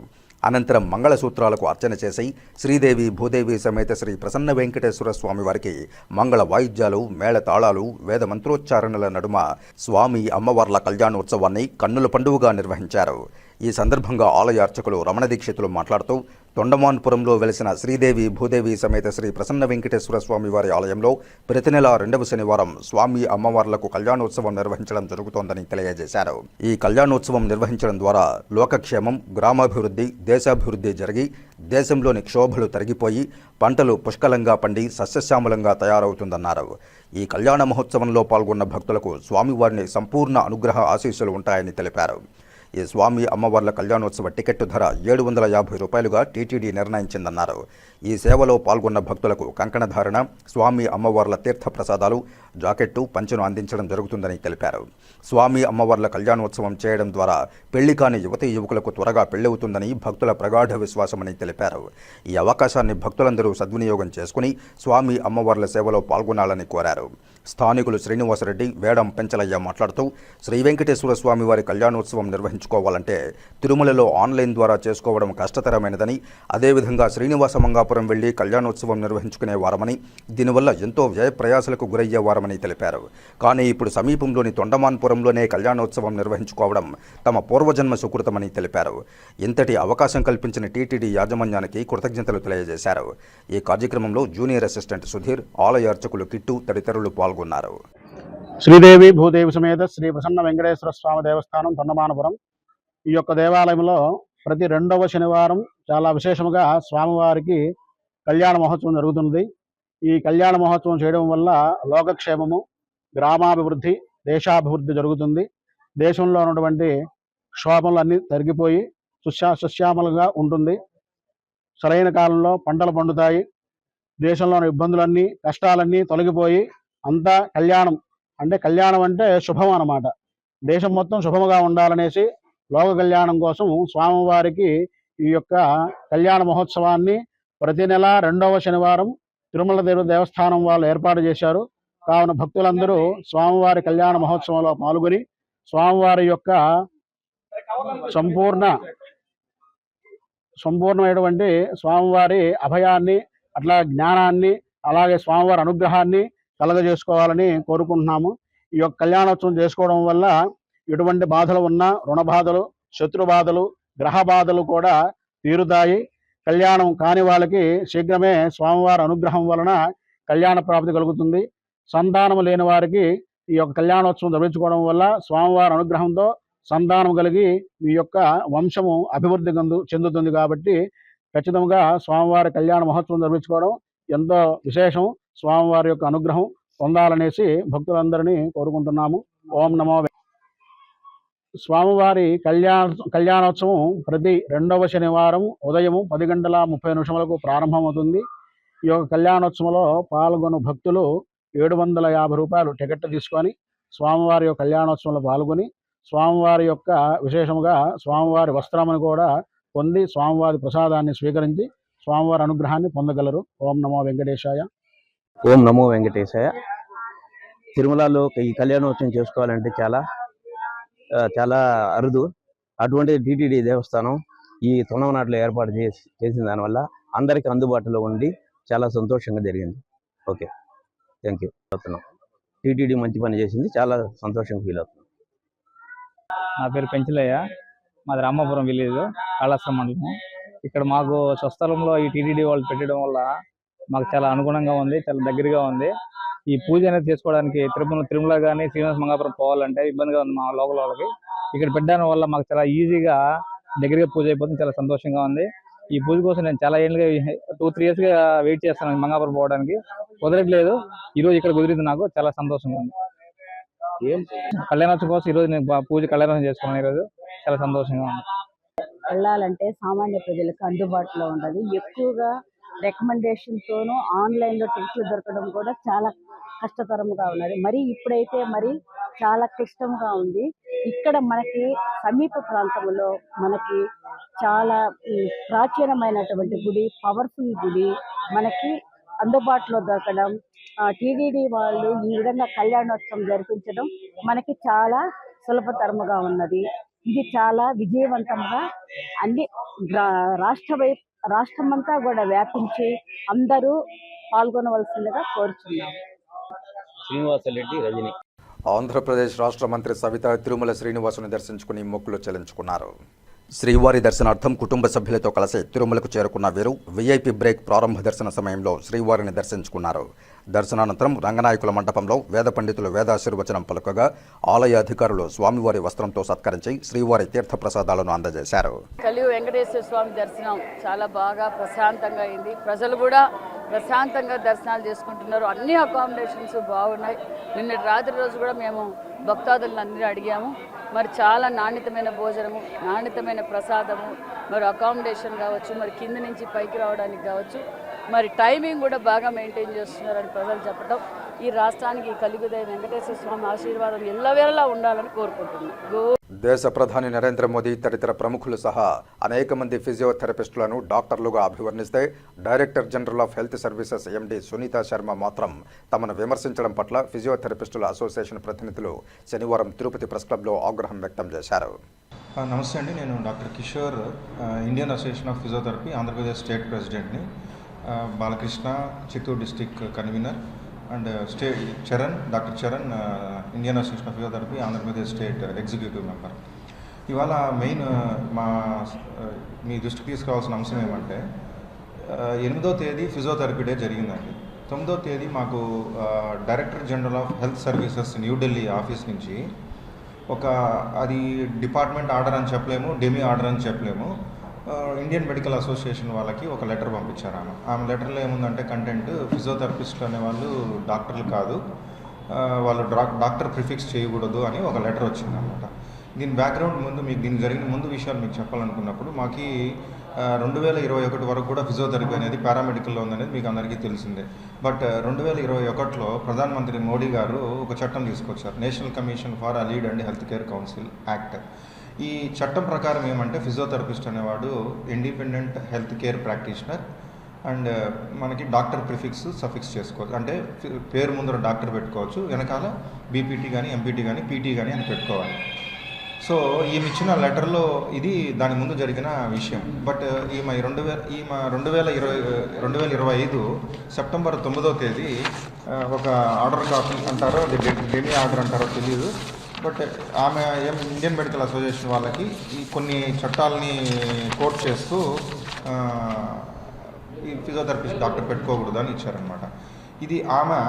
అనంతరం మంగళసూత్రాలకు అర్చన చేసి శ్రీదేవి భూదేవి సమేత శ్రీ ప్రసన్న వెంకటేశ్వర స్వామి వారికి మంగళ వాయిద్యాలు, మేళతాళాలు, వేద మంత్రోచ్చారణల నడుమ స్వామి అమ్మవార్ల కళ్యాణోత్సవాన్ని కన్నుల పండుగగా నిర్వహించారు. ఈ సందర్భంగా ఆలయ అర్చకులు రమణ దీక్షితులు మాట్లాడుతూ తొండమాన్పురంలో వెలిసిన శ్రీదేవి భూదేవి సమేత శ్రీ ప్రసన్న వెంకటేశ్వర స్వామి వారి ఆలయంలో ప్రతి నెల 2వ శనివారం స్వామి అమ్మవార్లకు కళ్యాణోత్సవం నిర్వహించడం జరుగుతోందని తెలియజేశారు. ఈ కళ్యాణోత్సవం నిర్వహించడం ద్వారా లోకక్షేమం, గ్రామాభివృద్ధి, దేశాభివృద్ధి జరిగి దేశంలోని క్షోభలు తరిగిపోయి పంటలు పుష్కలంగా పండి సస్యశ్యామలంగా తయారవుతుందన్నారు. ఈ కళ్యాణ మహోత్సవంలో పాల్గొన్న భక్తులకు స్వామివారిని సంపూర్ణ అనుగ్రహ ఆశీస్సులు ఉంటాయని తెలిపారు. ఈ స్వామి అమ్మవార్ల కళ్యాణోత్సవ టికెట్టు ధర 750 రూపాయలుగా టీటీడీ నిర్ణయించిందన్నారు. ఈ సేవలో పాల్గొన్న భక్తులకు కంకణధారణ, స్వామి అమ్మవార్ల తీర్థ ప్రసాదాలు, జాకెట్టు, పంచెను అందించడం జరుగుతుందని తెలిపారు. స్వామి అమ్మవార్ల కళ్యాణోత్సవం చేయడం ద్వారా పెళ్లి కాని యువతీ యువకులకు త్వరగా పెళ్లవుతుందని భక్తుల ప్రగాఢ విశ్వాసమని తెలిపారు. ఈ అవకాశాన్ని భక్తులందరూ సద్వినియోగం చేసుకుని స్వామి అమ్మవార్ల సేవలో పాల్గొనాలని కోరారు. స్థానికులు శ్రీనివాసరెడ్డి, వేడం పెంచలయ్య మాట్లాడుతూ శ్రీ వెంకటేశ్వర స్వామి వారి కళ్యాణోత్సవం నిర్వహించుకోవాలంటే తిరుమలలో ఆన్లైన్ ద్వారా చేసుకోవడం కష్టతరమైనదని, అదేవిధంగా శ్రీనివాస మంగాపురం వెళ్లి కళ్యాణోత్సవం నిర్వహించుకునేవారమని, దీనివల్ల ఎంతో వ్యయ ప్రయాసలకు గురయ్యేవారమని తెలిపారు. కానీ ఇప్పుడు సమీపంలోని తొండమాన్పురంలోనే కళ్యాణోత్సవం నిర్వహించుకోవడం తమ పూర్వజన్మ సుకృతమని తెలిపారు. ఇంతటి అవకాశం కల్పించిన టీటీడీ యాజమాన్యానికి కృతజ్ఞతలు తెలియజేశారు. ఈ కార్యక్రమంలో జూనియర్ అసిస్టెంట్ సుధీర్, ఆలయ అర్చకులు కిట్టు తదితరులు పాల్గొన్నారు. శ్రీదేవి భూదేవి సమేత శ్రీ ప్రసన్న వెంకటేశ్వర స్వామి దేవస్థానం తొండమానపురం. ఈ యొక్క దేవాలయంలో ప్రతి 2వ శనివారం చాలా విశేషముగా స్వామివారికి కళ్యాణ మహోత్సవం జరుగుతుంది. ఈ కళ్యాణ మహోత్సవం చేయడం వల్ల లోకక్షేమము, గ్రామాభివృద్ధి, దేశాభివృద్ధి జరుగుతుంది. దేశంలో ఉన్నటువంటి క్షోభలన్నీ తరిగిపోయి సుశ్యామలంగా ఉంటుంది. సరైన కాలంలో పంటలు పండుతాయి. దేశంలోని ఇబ్బందులన్నీ, కష్టాలన్నీ తొలగిపోయి అంతా కళ్యాణం అంటే శుభం అన్నమాట. దేశం మొత్తం శుభముగా ఉండాలనేసి లోక కళ్యాణం కోసం స్వామివారికి ఈ యొక్క కళ్యాణ మహోత్సవాన్ని ప్రతి నెల 2వ శనివారం తిరుమల దేవస్థానం వాళ్ళు ఏర్పాటు చేశారు. కావున భక్తులందరూ స్వామివారి కళ్యాణ మహోత్సవంలో పాల్గొని స్వామివారి యొక్క సంపూర్ణమైనటువంటి స్వామివారి అభయాన్ని, అట్లా జ్ఞానాన్ని, అలాగే స్వామివారి అనుగ్రహాన్ని కలగజేసుకోవాలని కోరుకుంటున్నాము. ఈ యొక్క కళ్యాణోత్సవం చేసుకోవడం వల్ల ఎటువంటి బాధలు ఉన్నా, రుణ బాధలు, శత్రు బాధలు, గ్రహ బాధలు కూడా తీరుతాయి. కళ్యాణం కాని వాళ్ళకి శీఘ్రమే స్వామివారి అనుగ్రహం వలన కళ్యాణ ప్రాప్తి కలుగుతుంది. సంతానం లేని వారికి ఈ యొక్క కళ్యాణోత్సవం జరిపించుకోవడం వల్ల స్వామివారి అనుగ్రహంతో సంతానం కలిగి మీ యొక్క వంశము అభివృద్ధి చెందుతుంది. కాబట్టి ఖచ్చితంగా స్వామివారి కళ్యాణ మహోత్సవం జరిపించుకోవడం ఎంతో విశేషం. స్వామివారి యొక్క అనుగ్రహం పొందాలనేసి భక్తులందరినీ కోరుకుంటున్నాము. ఓం నమో. స్వామివారి కళ్యాణోత్సవం ప్రతి 2వ శనివారం ఉదయం 10:30 ప్రారంభమవుతుంది. ఈ యొక్క కళ్యాణోత్సవంలో పాల్గొను భక్తులు 750 రూపాయలు టికెట్ తీసుకొని స్వామివారి యొక్క కళ్యాణోత్సవంలో పాల్గొని స్వామివారి యొక్క విశేషముగా స్వామివారి వస్త్రమును కూడా పొంది స్వామివారి ప్రసాదాన్ని స్వీకరించి స్వామివారి అనుగ్రహాన్ని పొందగలరు. ఓం నమో వెంకటేశాయ. ఓం నమో వెంకటేశాయ. తిరుమలలో ఈ కళ్యాణోత్సవం చేసుకోవాలంటే చాలా అరుదు. అటువంటి టీటీడీ దేవస్థానం ఈ తొండమనాటిలో ఏర్పాటు చేసిన దానివల్ల అందరికీ అందుబాటులో ఉండి చాలా సంతోషంగా జరిగింది. Okay, thank you. అవుతున్నాం, టీటీడీ మంచి పని చేసింది, చాలా సంతోషంగా ఫీల్ అవుతున్నాం. నా పేరు పెంచలయ్య, మాది రామాపురం విలేజ్, కాళాస్త్రం మండలం. ఇక్కడ మాకు స్వస్థలంలో ఈ టీటీడీ వాళ్ళు పెట్టడం వల్ల మాకు చాలా అనుగుణంగా ఉంది, చాలా దగ్గరగా ఉంది. ఈ పూజ అనేది చేసుకోవడానికి తిరుమల కానీ శ్రీనివాస మంగాపురం పోవాలంటే ఇబ్బందిగా ఉంది మా లోకల్ వాళ్ళకి. ఇక్కడ పెట్టడం వల్ల మాకు చాలా ఈజీగా దగ్గరగా పూజ అయిపోతుంది, చాలా సంతోషంగా ఉంది. ఈ పూజ కోసం నేను చాలా ఏళ్ళుగా 2-3 yearsగా వెయిట్ చేస్తాను మంగాపురం పోవడానికి, కుదరట్లేదు. ఈరోజు ఇక్కడ కుదిరింది, నాకు చాలా సంతోషంగా ఉంది. కళ్యాణోత్సవం కోసం ఈరోజు నేను కళ్యాణోత్సవం చేసుకున్నాను. ఈరోజు చాలా సంతోషంగా ఉంది. వెళ్ళాలంటే సామాన్య ప్రజలకు అందుబాటులో ఉండదు. ఎక్కువగా రికమెండేషన్తోనూ ఆన్లైన్లో టికెట్లు దొరకడం కూడా చాలా కష్టతరంగా ఉన్నది. మరి ఇప్పుడైతే చాలా క్లిష్టంగా ఉంది. ఇక్కడ మనకి సమీప ప్రాంతంలో మనకి చాలా ప్రాచీనమైనటువంటి గుడి, పవర్ఫుల్ గుడి మనకి అందుబాటులో దొరకడం, టీటీడీ వాళ్ళు ఈ విధంగా కళ్యాణోత్సవం జరిపించడం మనకి చాలా సులభతరముగా ఉన్నది. ఇది చాలా విజయవంతంగా అన్ని రాష్ట్రమంతా కూడా వ్యాపించి అందరూ పాల్గొనవలసిందిగా కోరుచున్నాము. శ్రీనివాసరెడ్డి రజని. ఆంధ్రప్రదేశ్ రాష్ట్ర మంత్రి సవిత తిరుమల శ్రీనివాసుని దర్శించుకుని మొక్కులు చెల్లించుకున్నారు. శ్రీవారి దర్శనార్థం కుటుంబ సభ్యులతో కలిసి తిరుమలకు చేరుకున్న వీరు వీఐపీ బ్రేక్ ప్రారంభ దర్శన సమయంలో శ్రీవారిని దర్శించుకున్నారు. దర్శనానంతరం రంగనాయకుల మండపంలో వేద పండితులు వేదాశీర్వచనం పలుకగా ఆలయ అధికారులు స్వామివారి వస్త్రంతో సత్కరించి శ్రీవారి తీర్థ ప్రసాదాలను అందజేశారు. కలియుగ వెంకటేశ్వర స్వామి దర్శనం చాలా బాగా ప్రశాంతంగా అయింది. ప్రజలు కూడా ప్రశాంతంగా దర్శనాలు చేసుకుంటున్నారు. అన్ని అకామిడేషన్స్ బాగున్నాయి. నిన్నటి రాత్రి రోజు కూడా మేము భక్తాదులను అందరూ అడిగాము. మరి చాలా నాణ్యతమైన భోజనము, నాణ్యతమైన ప్రసాదము, మరి అకామిడేషన్ కావచ్చు, మరి కింద నుంచి పైకి రావడానికి కావచ్చు, మరి టైమింగ్ కూడా బాగా మెయింటైన్ చేస్తున్నారని ప్రజలు చెప్పడం, ఈ రాష్ట్రానికి కలియుగ వెంకటేశ్వర స్వామి ఆశీర్వాదం ఎల్లవేళలా ఉండాలని కోరుకుంటున్నాను. దేశ ప్రధాని నరేంద్ర మోదీ తదితర ప్రముఖులు సహా అనేక మంది ఫిజియోథెరపిస్టులను డాక్టర్లుగా అభివర్ణిస్తే director general of health services MD Sunitha Sharma మాత్రం తమను విమర్శించడం పట్ల ఫిజియోథెరపిస్టుల అసోసియేషన్ ప్రతినిధులు శనివారం తిరుపతి ప్రెస్ క్లబ్లో ఆగ్రహం వ్యక్తం చేశారు. నమస్తే అండి, నేను doctor Kishore, Indian association of physiotherapy Andhra Pradesh state ప్రెసిడెంట్ని. Balakrishna Chittoor district convener and doctor Charan, Indian association of physiotherapy Andhra Pradesh state executive member. ఇవాళ మెయిన్ మీ దృష్టికి తీసుకురావాల్సిన అంశం ఏమంటే 8వ తేదీ ఫిజియోథెరపీ డే జరిగిందండి. 9వ తేదీ మాకు director general of health services New Delhi office నుంచి అది డిపార్ట్మెంట్ ఆర్డర్ అని చెప్పలేము, డెమీ ఆర్డర్ అని చెప్పలేము, ఇండియన్ మెడికల్ అసోసియేషన్ వాళ్ళకి ఒక లెటర్ పంపించారు. ఆమె లెటర్లో ఏముందంటే కంటెంట్, ఫిజియోథెరపిస్టులు అనేవాళ్ళు డాక్టర్లు కాదు, వాళ్ళు డాక్టర్ ప్రిఫిక్స్ చేయకూడదు అని ఒక లెటర్ వచ్చిందనమాట. దీని బ్యాక్గ్రౌండ్ దీనికి జరిగిన ముందు విషయాలు మీకు చెప్పాలనుకున్నప్పుడు, మాకు 2021 వరకు కూడా ఫిజియోథెరపీ అనేది పారామెడికల్లో ఉందనేది మీకు అందరికీ తెలిసిందే. బట్ 2021లో ప్రధానమంత్రి మోడీ గారు ఒక చట్టం తీసుకొచ్చారు, national commission for allied and health care council act. ఈ చట్టం ప్రకారం ఏమంటే ఫిజియోథెరపిస్ట్ అనేవాడు independent health care practitioner and మనకి డాక్టర్ ప్రిఫిక్స్ సఫిక్స్ చేసుకోవచ్చు, అంటే పేరు ముందర డాక్టర్ పెట్టుకోవచ్చు, వెనకాల బీపీటీ కానీ ఎంపీటీ కానీ పీటీ కానీ అని పెట్టుకోవాలి. సో ఈమె ఇచ్చిన లెటర్లో ఇది దాని ముందు జరిగిన విషయం. బట్ ఈమె 2025 సెప్టెంబర్ 9వ తేదీ ఒక ఆర్డర్ కాపీ అంటారో అది డెమీ ఆర్డర్ అంటారో తెలియదు, బట్ ఆమె ఇండియన్ మెడికల్ అసోసియేషన్ వాళ్ళకి ఈ కొన్ని చట్టాలని కోట్ చేస్తూ ఈ ఫిజియోథెరపిస్ట్ డాక్టర్ పెట్టుకోకూడదు అని ఇచ్చారనమాట. ఇది ఆమె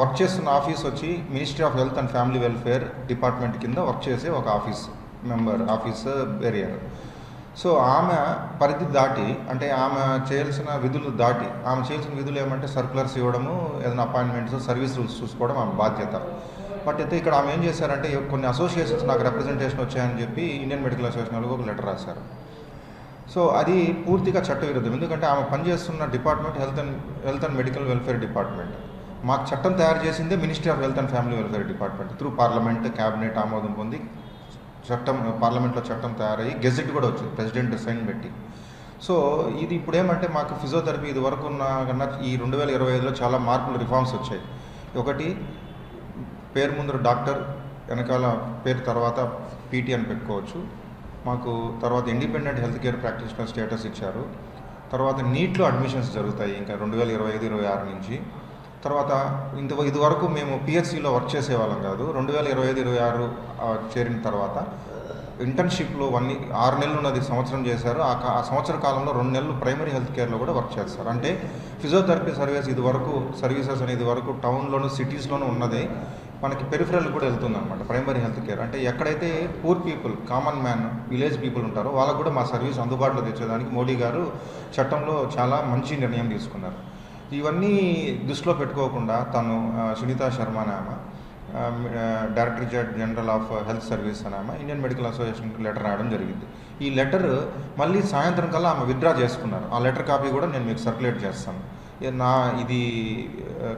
వర్క్ చేస్తున్న ఆఫీస్ వచ్చి ministry of health and family welfare department కింద వర్క్ చేసే ఒక ఆఫీస్ ఏరియా. సో ఆమె పరిధి దాటి, అంటే ఆమె చేయాల్సిన విధులు దాటి, ఆమె చేయాల్సిన విధులు ఏమంటే సర్కులర్స్ ఇవ్వడము, ఏదైనా అపాయింట్మెంట్స్, సర్వీస్ రూల్స్ చూసుకోవడం ఆమె బాధ్యత. బట్ అయితే ఇక్కడ ఆమె ఏం చేశారంటే కొన్ని అసోసియేషన్స్ నాకు రిప్రజెంటేషన్ వచ్చాయని చెప్పి ఇండియన్ మెడికల్ అసోసియేషన్ వాళ్ళకి ఒక లెటర్ రాశారు. సో అది పూర్తిగా చట్టవిరుద్ధం. ఎందుకంటే ఆమె పనిచేస్తున్న department health and medical welfare department. మాకు చట్టం తయారు చేసిందే ministry of health and family welfare department. Through parliament, cabinet ఆమోదం పొంది పార్లమెంట్లో చట్టం తయారయ్యి గెజెట్ కూడా వచ్చింది, ప్రెసిడెంట్ సైన్ పెట్టి. సో ఇది ఇప్పుడు ఏమంటే మాకు ఫిజియోథెరపీ ఇది వరకు ఉన్న కన్నా ఈ 2025లో చాలా మార్పులు, రిఫార్మ్స్ వచ్చాయి. ఒకటి, పేరు ముందర డాక్టర్, వెనకాల పేరు తర్వాత పీటీ అని పెట్టుకోవచ్చు. మాకు తర్వాత independent health care practitioner status ఇచ్చారు. తర్వాత నీట్లో అడ్మిషన్స్ జరుగుతాయి ఇంకా 2025-26 నుంచి. తర్వాత ఇదివరకు మేము పిహెచ్సిలో వర్క్ చేసేవాళ్ళం కాదు. 2025-26 చేరిన తర్వాత ఇంటర్న్షిప్లో 6 నెలలు ఉన్నది సంవత్సరం చేశారు. ఆ సంవత్సర కాలంలో 2 నెలలు ప్రైమరీ హెల్త్ కేర్లో కూడా వర్క్ చేస్తారు. అంటే ఫిజియోథెరపీ సర్వీసెస్ అనేది వరకు టౌన్లోను, సిటీస్లోనూ ఉన్నది మనకి పెరిఫరల్ కూడా వెళ్తుంది అనమాట. ప్రైమరీ హెల్త్ కేర్ అంటే ఎక్కడైతే poor people, common man, village people ఉంటారో వాళ్ళకు కూడా మా సర్వీస్ అందుబాటులో తెచ్చేదానికి మోడీ గారు చట్టంలో చాలా మంచి నిర్ణయం తీసుకున్నారు. ఇవన్నీ దృష్టిలో పెట్టుకోకుండా తను సునీతా శర్మ అనే ఆమె, director general of health service అని ఆమె ఇండియన్ మెడికల్ అసోసియేషన్కి లెటర్ రాయడం జరిగింది. ఈ లెటర్ మళ్ళీ సాయంత్రం కల్లా ఆమె విత్డ్రా చేసుకున్నారు. ఆ లెటర్ కాపీ కూడా నేను మీకు సర్క్యులేట్ చేస్తాను. ఇది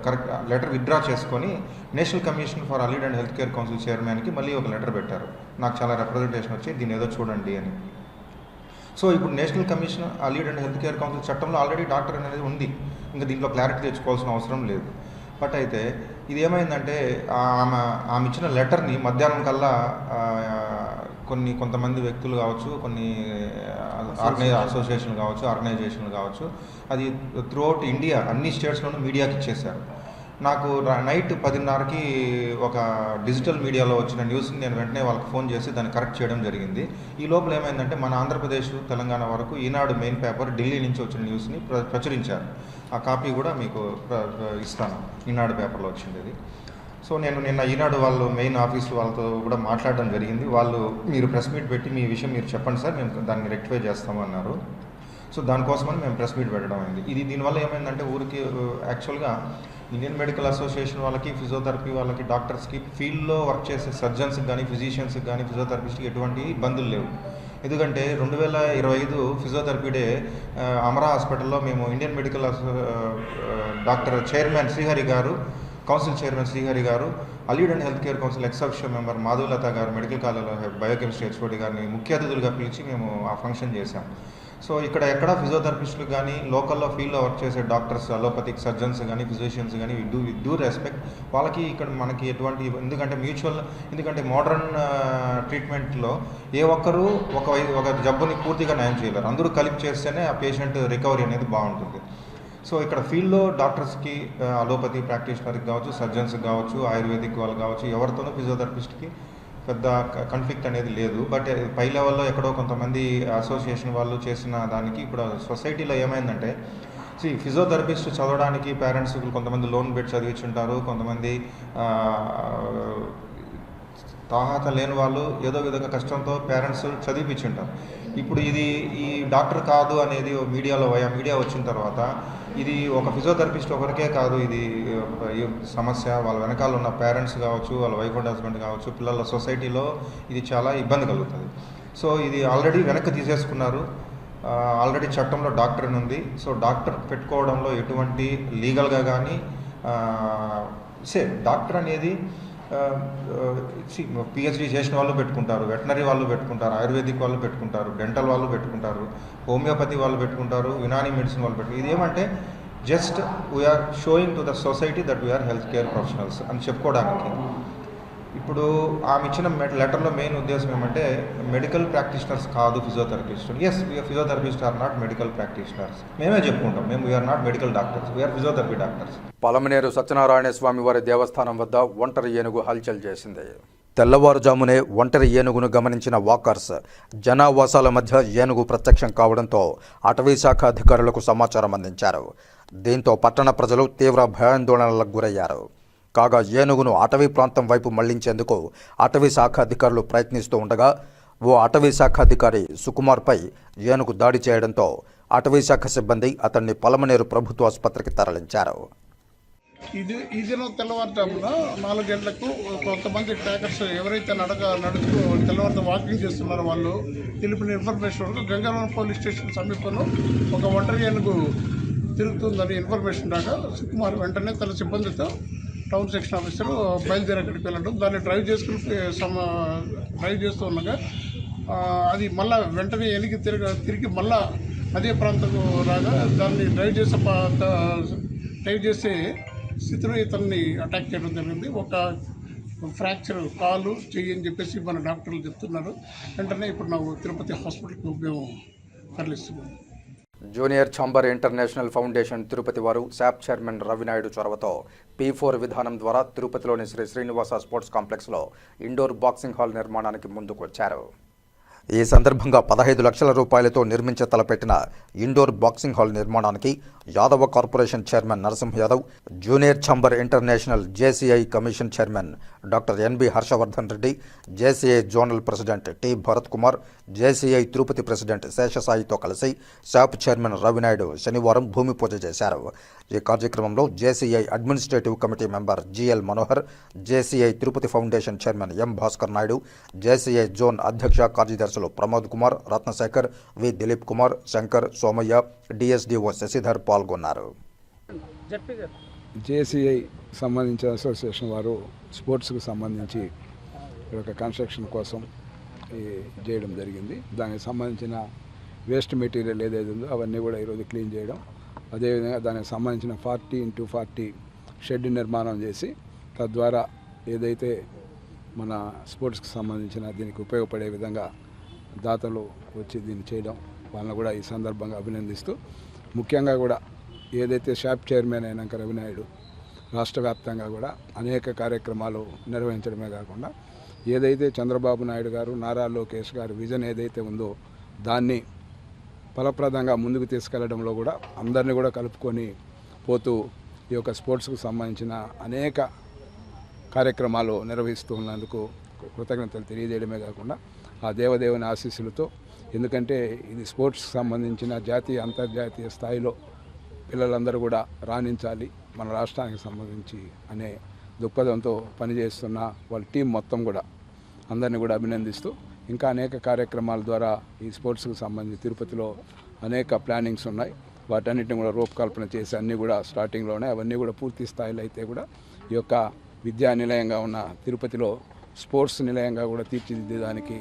కరెక్ట్ లెటర్ విత్డ్రా చేసుకొని national commission for allied and health care council చైర్మన్కి మళ్ళీ ఒక లెటర్ పెట్టారు. నాకు చాలా రిప్రజెంటేషన్ వచ్చి దీన్ని ఏదో చూడండి అని. సో ఇప్పుడు national commission allied and health care council చట్టంలో ఆల్రెడీ డాక్టర్ అనేది ఉంది, ఇంకా దీంట్లో క్లారిటీ తెచ్చుకోవాల్సిన అవసరం లేదు. బట్ అయితే ఇది ఏమైందంటే ఆమె ఇచ్చిన లెటర్ని మధ్యాహ్నం కల్లా కొంతమంది వ్యక్తులు కావచ్చు, కొన్ని అసోసియేషన్లు కావచ్చు, ఆర్గనైజేషన్లు కావచ్చు, అది త్రూఅవుట్ ఇండియా అన్ని స్టేట్స్లోనూ మీడియాకి ఇచ్చేశారు. నాకు నైట్ 10:30కి ఒక డిజిటల్ మీడియాలో వచ్చిన న్యూస్ని నేను వెంటనే వాళ్ళకి ఫోన్ చేసి దాన్ని కరెక్ట్ చేయడం జరిగింది. ఈ లోపల ఏమైందంటే మన ఆంధ్రప్రదేశ్, తెలంగాణ వరకు ఈనాడు మెయిన్ పేపర్ ఢిల్లీ నుంచి వచ్చిన న్యూస్ని ప్రచురించారు. ఆ కాపీ కూడా మీకు ఇస్తాను, ఈనాడు పేపర్లో వచ్చింది అది. సో నేను నిన్న ఈనాడు వాళ్ళు మెయిన్ ఆఫీస్ వాళ్ళతో కూడా మాట్లాడడం జరిగింది. వాళ్ళు మీరు ప్రెస్ మీట్ పెట్టి మీ విషయం మీరు చెప్పండి సార్, మేము దాన్ని రెక్టిఫై చేస్తామన్నారు. సో దానికోసమని మేము ప్రెస్ మీట్ పెట్టడం అయింది. దీనివల్ల ఏమైందంటే ఊరికి యాక్చువల్గా ఇండియన్ మెడికల్ అసోసియేషన్ వాళ్ళకి, ఫిజియోథెరపీ వాళ్ళకి, డాక్టర్స్కి, ఫీల్డ్లో వర్క్ చేసే సర్జన్స్కి కానీ, ఫిజిషియన్స్కి కానీ, ఫిజియోథెరపిస్ట్కి ఎటువంటి ఇబ్బందులు లేవు. ఎందుకంటే 2025 ఫిజియోథెరపీ డే అమరా హాస్పిటల్లో మేము Indian medical doctor chairman Srihari గారు, కౌన్సిల్ చైర్మన్ శ్రీహరి గారు, allied and health care council ఎక్సెప్షియో member Madhavalatha గారు, మెడికల్ కాలేజ్లో బయోకెమిస్ట్రీ హెచ్ఓడి గారిని ముఖ్య అతిథులుగా పిలిచి మేము ఆ ఫంక్షన్ చేశాం. సో ఎక్కడ ఫిజియోథెరపిస్టులు కానీ, లోకల్లో ఫీల్డ్లో వర్క్ చేసే డాక్టర్స్, అలోపతిక్ సర్జన్స్ కానీ, ఫిజిషియన్స్ కానీ విత్ డ్యూ రెస్పెక్ట్ వాళ్ళకి ఇక్కడ మనకి ఎటువంటి, ఎందుకంటే మోడర్న్ ట్రీట్మెంట్లో ఏ ఒక్కరూ ఒక జబ్బుని పూర్తిగా నయం చేయలేరు. అందరూ కలిపి చేస్తేనే ఆ పేషెంట్ రికవరీ అనేది బాగుంటుంది. సో ఇక్కడ ఫీల్డ్లో డాక్టర్స్కి, అలోపతి ప్రాక్టీషనర్కి కావచ్చు, సర్జన్స్కి కావచ్చు, ఆయుర్వేదిక్ వాళ్ళు కావచ్చు, ఎవరితోనూ ఫిజియోథెరపిస్ట్కి పెద్ద కాన్ఫ్లిక్ట్ అనేది లేదు. బట్ పై లెవెల్లో ఎక్కడో కొంతమంది అసోసియేషన్ వాళ్ళు చేసిన దానికి ఇప్పుడు సొసైటీలో ఏమైందంటే, ఫిజియోథెరపిస్ట్ చదవడానికి పేరెంట్స్ కొంతమంది లోన్ పెట్టి చదివించుంటారు, కొంతమంది తాహత లేని వాళ్ళు ఏదో విధంగా కష్టంతో పేరెంట్స్ చదివించుంటారు. ఇప్పుడు ఈ డాక్టర్ కాదు అనేది మీడియా వచ్చిన తర్వాత ఇది ఒక ఫిజియోథెరపిస్ట్ ఒకరికే కాదు, ఇది సమస్య. వాళ్ళ వెనకాల ఉన్న పేరెంట్స్ కావచ్చు, వాళ్ళ వైఫ్ అండ్ హస్బెండ్ కావచ్చు, పిల్లల సొసైటీలో ఇది చాలా ఇబ్బంది కలుగుతుంది. సో ఇది ఆల్రెడీ వెనక్కి తీసేసుకున్నారు. ఆల్రెడీ చట్టంలో డాక్టర్ ఉంది. సో డాక్టర్ పెట్టుకోవడంలో ఎటువంటి లీగల్గా కానీ డాక్టర్ అనేది పిహెచ్డి చేసిన వాళ్ళు పెట్టుకుంటారు, వెటనరీ వాళ్ళు పెట్టుకుంటారు, ఆయుర్వేదిక్ వాళ్ళు పెట్టుకుంటారు, డెంటల్ వాళ్ళు పెట్టుకుంటారు, హోమియోపతి వాళ్ళు పెట్టుకుంటారు, యునానీ మెడిసిన్ వాళ్ళు పెట్టుకుంటారు. ఇది ఏమంటే just we are showing to the society that we are health care professionals అని చెప్పుకోవడానికి. ఇప్పుడు ఆమె ఇచ్చిన లెటర్లో మెయిన్ ఉద్దేశం ఏమంటే మెడికల్ ప్రాక్టీషనర్స్ కాదు physiotherapist. Yes, physiotherapist are not medical practitioners. మేమే చెప్పుకుంటాం, మేము we are not medical doctors, we are physiotherapy doctors. Palamaner Satyanarayana Swamy వారి దేవస్థానం వద్ద ఒంటరి ఏనుగు హల్చల్ చేసింది. తెల్లవారుజామునే ఒంటరి ఏనుగును గమనించిన వాకర్స్ జనావాసాల మధ్య ఏనుగు ప్రత్యక్షం కావడంతో అటవీ శాఖ అధికారులకు సమాచారం అందించారు. దీంతో పట్టణ ప్రజలు తీవ్ర భయాందోళనలకు గురయ్యారు. కాగా ఏనుగును అటవీ ప్రాంతం వైపు మళ్లించేందుకు అటవీ శాఖ అధికారులు ప్రయత్నిస్తూ ఉండగా ఓ అటవీ శాఖ అధికారి సుకుమార్పై ఏనుగు దాడి చేయడంతో అటవీ శాఖ సిబ్బంది అతన్ని పలమనేరు ప్రభుత్వ ఆసుపత్రికి తరలించారు. ఈ దినం తెల్లవారుజామున 4 గంటలకు కొంతమంది ట్రాకర్స్ ఎవరైతే నడుస్తూ తెల్లవారుతో వాకింగ్ చేస్తున్నారో వాళ్ళు తెలిపిన ఇన్ఫర్మేషన్ వరకు గంగావరం పోలీస్ స్టేషన్ సమీపంలో ఒక ఒంటరి ఏనుగు తిరుగుతుందని ఇన్ఫర్మేషన్ రాగా సుకుమార్ వెంటనే తన సిబ్బందితో టౌన్ సెక్షన్ ఆఫీసర్ బయలుదేరి అక్కడికి వెళ్ళడం, దాన్ని డ్రైవ్ చేస్తూ ఉండగా అది మళ్ళీ వెంటనే వెనక్కి తిరిగి మళ్ళీ అదే ప్రాంతం రాగా దాన్ని డ్రైవ్ చేసే స్థితిలో ఇతన్ని అటాక్ చేయడం జరిగింది. ఒక ఫ్రాక్చర్ కాలు చెయ్యి అని చెప్పేసి మన డాక్టర్లు చెప్తున్నారు. వెంటనే ఇప్పుడు నాకు తిరుపతి హాస్పిటల్కి మేము తరలిస్తున్నాం. Junior chamber international foundation Tirupati వారు శాప్ చైర్మన్ రవినాయుడు చొరవతో P4 విధానం ద్వారా తిరుపతిలోని శ్రీ శ్రీనివాస స్పోర్ట్స్ కాంప్లెక్స్లో ఇండోర్ బాక్సింగ్ హాల్ నిర్మాణానికి ముందుకు వచ్చారు. ఈ సందర్భంగా 15 లక్షల రూపాయలతో నిర్మించ తలపెట్టిన ఇండోర్ బాక్సింగ్ హాల్ నిర్మాణానికి Yadava corporation chairman Narasimha Yadav, junior chamber international JCI commission chairman doctor NB Harshavardhan Reddy, JCI zonal president T Bharat Kumar, JCI Tirupati president శేషసాయితో కలిసి శాప్ చైర్మన్ రవినాయుడు శనివారం భూమి పూజ చేశారు. ఈ కార్యక్రమంలో JCI administrative committee member GL Manohar, JCI Tirupati foundation chairman M Bhaskar Naidu, JCI zone అధ్యక్ష కార్యదర్శులు ప్రమోద్ కుమార్, రత్నశేఖర్, వి దిలీప్ కుమార్, శంకర్, సోమయ్య, డిఎస్డిఓ శశిధర్ పాల్గొన్నారు. జేసీఐ సంబంధించిన అసోసియేషన్ వారు స్పోర్ట్స్కి సంబంధించి ఒక కన్స్ట్రక్షన్ కోసం చేయడం జరిగింది. దానికి సంబంధించిన వేస్ట్ మెటీరియల్ ఏదైతే ఉందో అవన్నీ కూడా ఈరోజు క్లీన్ చేయడం, అదేవిధంగా దానికి సంబంధించిన 40x40 షెడ్ నిర్మాణం చేసి తద్వారా ఏదైతే మన స్పోర్ట్స్కి సంబంధించిన దీనికి ఉపయోగపడే విధంగా దాతలు వచ్చి దీన్ని చేయడం వాళ్ళని కూడా ఈ సందర్భంగా అభినందిస్తూ, ముఖ్యంగా కూడా ఏదైతే షాప్ చైర్మన్ అయినాక రవినాయుడు రాష్ట్ర వ్యాప్తంగా కూడా అనేక కార్యక్రమాలు నిర్వహించడమే కాకుండా ఏదైతే చంద్రబాబు నాయుడు గారు, నారా లోకేష్ గారు విజన్ ఏదైతే ఉందో దాన్ని ఫలప్రదంగా ముందుకు తీసుకెళ్లడంలో కూడా అందరినీ కూడా కలుపుకొని పోతూ ఈ యొక్క స్పోర్ట్స్కు సంబంధించిన అనేక కార్యక్రమాలు నిర్వహిస్తూ ఉన్నందుకు కృతజ్ఞతలు తెలియజేయడమే కాకుండా ఆ దేవదేవుని ఆశీస్సులతో, ఎందుకంటే ఇది స్పోర్ట్స్కి సంబంధించిన జాతీయ అంతర్జాతీయ స్థాయిలో పిల్లలందరూ కూడా రాణించాలి మన రాష్ట్రానికి సంబంధించి అనే దృక్పథంతో పనిచేస్తున్న వాళ్ళ టీం మొత్తం కూడా అందరినీ కూడా అభినందిస్తూ, ఇంకా అనేక కార్యక్రమాల ద్వారా ఈ స్పోర్ట్స్కి సంబంధించి తిరుపతిలో అనేక ప్లానింగ్స్ ఉన్నాయి. వాటన్నిటిని కూడా రూపకల్పన చేసి అన్నీ కూడా స్టార్టింగ్లోనే అవన్నీ కూడా పూర్తి స్థాయిలో అయితే కూడా ఈ యొక్క విద్యా నిలయంగా ఉన్న తిరుపతిలో స్పోర్ట్స్ నిలయంగా కూడా తీర్చిదిద్దేదానికి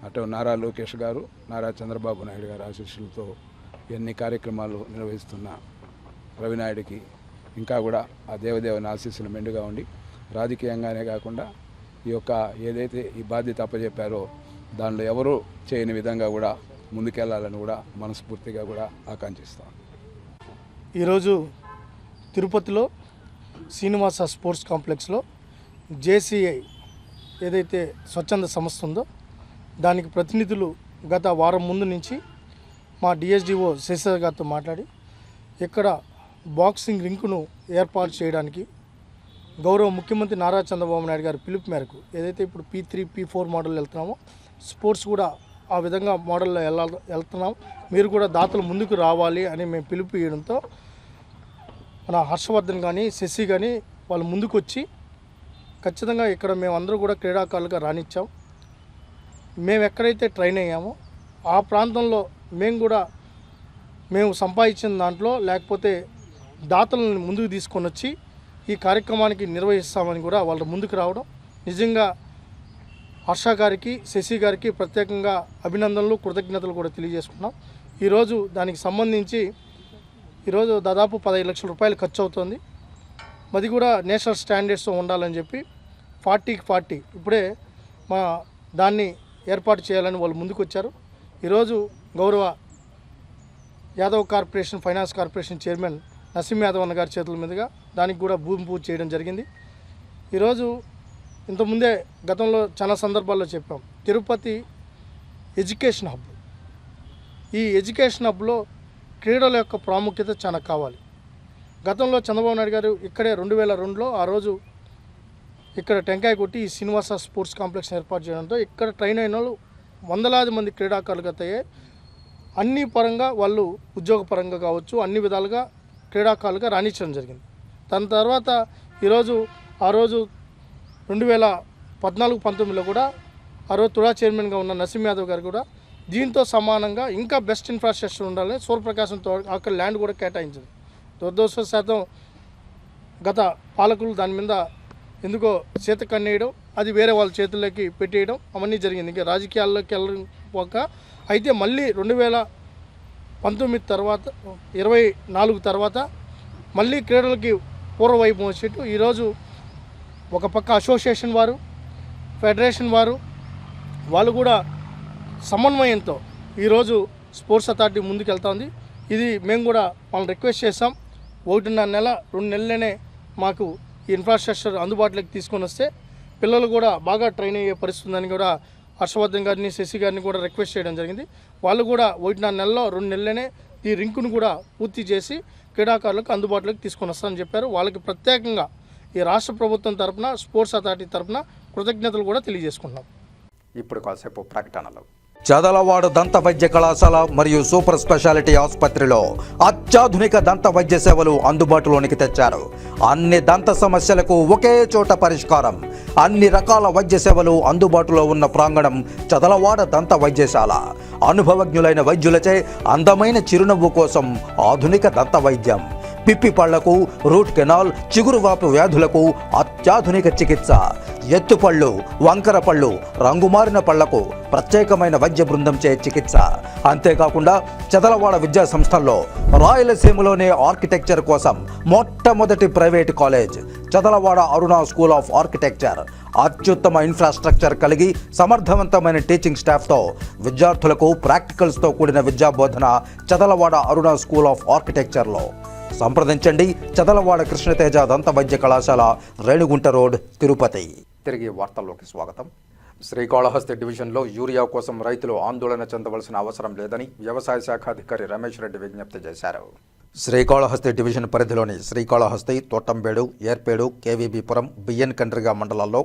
అటు నారా లోకేష్ గారు, నారా చంద్రబాబు నాయుడు గారి ఆశీస్సులతో ఎన్ని కార్యక్రమాలు నిర్వహిస్తున్న రవినాయుడికి ఇంకా కూడా ఆ దేవదేవుని ఆశీస్సులు మెండుగా ఉండి రాజకీయంగానే కాకుండా ఈ యొక్క ఏదైతే ఈ బాధ్యత అప్పచెప్పారో దానిలో ఎవరూ చేయని విధంగా కూడా ముందుకెళ్లాలని కూడా మనస్ఫూర్తిగా కూడా ఆకాంక్షిస్తాం. ఈరోజు తిరుపతిలో శ్రీనివాస స్పోర్ట్స్ కాంప్లెక్స్లో జేసీఐ ఏదైతే స్వచ్ఛంద సంస్థ ఉందో దానికి ప్రతినిధులు గత వారం ముందు నుంచి మా డిఎస్డిఓ శశిధర్ గారితో మాట్లాడి ఇక్కడ బాక్సింగ్ రింకును ఏర్పాటు చేయడానికి గౌరవ ముఖ్యమంత్రి నారా చంద్రబాబు నాయుడు గారి పిలుపు మేరకు ఏదైతే ఇప్పుడు P3, P4 మోడల్ వెళ్తున్నామో స్పోర్ట్స్ కూడా ఆ విధంగా మోడల్లో వెళ్తున్నాం, మీరు కూడా దాతలు ముందుకు రావాలి అని మేము పిలుపు ఇవ్వడంతో మన హర్షవర్ధన్ కానీ శశి కానీ వాళ్ళు ముందుకు వచ్చి ఖచ్చితంగా ఇక్కడ మేమందరూ కూడా క్రీడాకారులుగా రాణించాం. మేము ఎక్కడైతే ట్రైన్ అయ్యామో ఆ ప్రాంతంలో మేము సంపాదించిన దాంట్లో లేకపోతే దాతలను ముందుకు తీసుకొని వచ్చి ఈ కార్యక్రమానికి నిర్వహిస్తామని కూడా వాళ్ళు ముందుకు రావడం నిజంగా హర్ష గారికి, శశి గారికి ప్రత్యేకంగా అభినందనలు, కృతజ్ఞతలు కూడా తెలియజేసుకున్నాం. ఈరోజు దానికి సంబంధించి ఈరోజు దాదాపు 15 లక్షల రూపాయలు ఖర్చు అవుతుంది. అది కూడా నేషనల్ స్టాండర్డ్స్తో ఉండాలని చెప్పి 40కి 40 ఇప్పుడే మా దాన్ని ఏర్పాటు చేయాలని వాళ్ళు ముందుకు వచ్చారు. ఈరోజు గౌరవ Yadav corporation, finance corporation chairman Naseem Yadav అన్న గారి చేతుల మీదుగా దానికి కూడా భూమి పూజ చేయడం జరిగింది. ఈరోజు ఇంతకుముందే గతంలో చాలా సందర్భాల్లో చెప్పాం, తిరుపతి ఎడ్యుకేషన్ హబ్. ఈ ఎడ్యుకేషన్ హబ్లో క్రీడల యొక్క ప్రాముఖ్యత చాలా కావాలి. గతంలో చంద్రబాబు నాయుడు గారు ఇక్కడే 2002లో ఆ రోజు ఇక్కడ టెంకాయ కొట్టి ఈ శ్రీనివాస స్పోర్ట్స్ కాంప్లెక్స్ ఏర్పాటు చేయడంతో ఇక్కడ ట్రైన్ అయిన వాళ్ళు వందలాది మంది క్రీడాకారులుగా తయ్యాయి. అన్ని పరంగా వాళ్ళు ఉద్యోగపరంగా కావచ్చు, అన్ని విధాలుగా క్రీడాకారులుగా రాణించడం జరిగింది. దాని తర్వాత ఈరోజు ఆ రోజు 2014-19లో కూడా ఆ రోజు తుడా చైర్మన్గా ఉన్న నసీం యాదవ్ గారు కూడా దీంతో సమానంగా ఇంకా బెస్ట్ ఇన్ఫ్రాస్ట్రక్చర్ ఉండాలని సూర్యప్రకాశంతో అక్కడ ల్యాండ్ కూడా కేటాయించింది. దురదృష్టవశాతం గత పాలకులు దాని మీద ఎందుకో చేత కన్నేయడం, అది వేరే వాళ్ళ చేతుల్లోకి పెట్టేయడం అవన్నీ జరిగింది. ఇంకా రాజకీయాల్లోకి వెళ్ళక అయితే మళ్ళీ 2019 తర్వాత 24 తర్వాత మళ్ళీ క్రీడలకి పూర్వవైపు వచ్చేట్టు ఈరోజు ఒక పక్క అసోసియేషన్ వారు, ఫెడరేషన్ వారు వాళ్ళు కూడా సమన్వయంతో ఈరోజు స్పోర్ట్స్ అథారిటీ ముందుకు వెళ్తుంది. ఇది మేము కూడా వాళ్ళని రిక్వెస్ట్ చేసాం, 1.5 నెల 2 నెలలనే మాకు ఈ ఇన్ఫ్రాస్ట్రక్చర్ అందుబాటులోకి తీసుకొని వస్తే పిల్లలు కూడా బాగా ట్రైన్ అయ్యే పరిస్థితి ఉందని కూడా హర్షవర్ధన్ గారిని, శశి గారిని కూడా రిక్వెస్ట్ చేయడం జరిగింది. వాళ్ళు కూడా 1.5 నెలలో 2 నెలలనే ఈ రింకును కూడా పూర్తి చేసి క్రీడాకారులకు అందుబాటులోకి తీసుకొని వస్తామని చెప్పారు. వాళ్ళకి ప్రత్యేకంగా ఈ రాష్ట్ర ప్రభుత్వం తరఫున, స్పోర్ట్స్ అథారిటీ తరఫున కృతజ్ఞతలు కూడా తెలియజేసుకుంటున్నాం. ఇప్పుడు కాసేపు ప్రకటనలు. చదలవాడ దంత వైద్య కళాశాల మరియు సూపర్ స్పెషాలిటీ ఆసుపత్రిలో అత్యాధునిక దంత వైద్య సేవలు అందుబాటులోనికి తెచ్చారు. అన్ని దంత సమస్యలకు ఒకే చోట పరిష్కారం. అన్ని రకాల వైద్య సేవలు అందుబాటులో ఉన్న ప్రాంగణం చదలవాడ దంత వైద్యశాల. అనుభవజ్ఞులైన వైద్యులచే అందమైన చిరునవ్వు కోసం ఆధునిక దంత వైద్యం. పిప్పి పళ్లకు, రూట్ కెనాల్, చిగురువాపు వ్యాధులకు అత్యాధునిక చికిత్స. ఎత్తుపళ్ళు, వంకర పళ్ళు, రంగుమారిన పళ్లకు ప్రత్యేకమైన వైద్య బృందంచే చికిత్స. అంతేకాకుండా చదలవాడ విద్యా సంస్థల్లో రాయలసీమలోనే ఆర్కిటెక్చర్ కోసం మొట్టమొదటి private college Chadalavada Aruna school of architecture. అత్యుత్తమ ఇన్ఫ్రాస్ట్రక్చర్ కలిగి సమర్థవంతమైన టీచింగ్ స్టాఫ్తో విద్యార్థులకు ప్రాక్టికల్స్తో కూడిన విద్యాబోధన చదలవాడ అరుణ స్కూల్ ఆఫ్ ఆర్కిటెక్చర్లో. సంప్రదించండి. చదలవాడ కృష్ణతేజ దంత వైద్య కళాశాల, రేణిగుంట రోడ్, తిరుపతి. తిరిగి వార్తల్లోకి స్వాగతం. శ్రీకాళహస్తి డివిజన్లో యూరియా కోసం రైతులు ఆందోళన చెందవలసిన అవసరం లేదని వ్యవసాయ శాఖ అధికారి రమేష్ రెడ్డి విజ్ఞప్తి చేశారు. శ్రీకాళహస్తి డివిజన్ పరిధిలోని శ్రీకాళహస్తి, తోటంబేడు, ఏర్పేడు, కేవీబీపురం, బియ్యన్ కండ్రిగా మండలాల్లో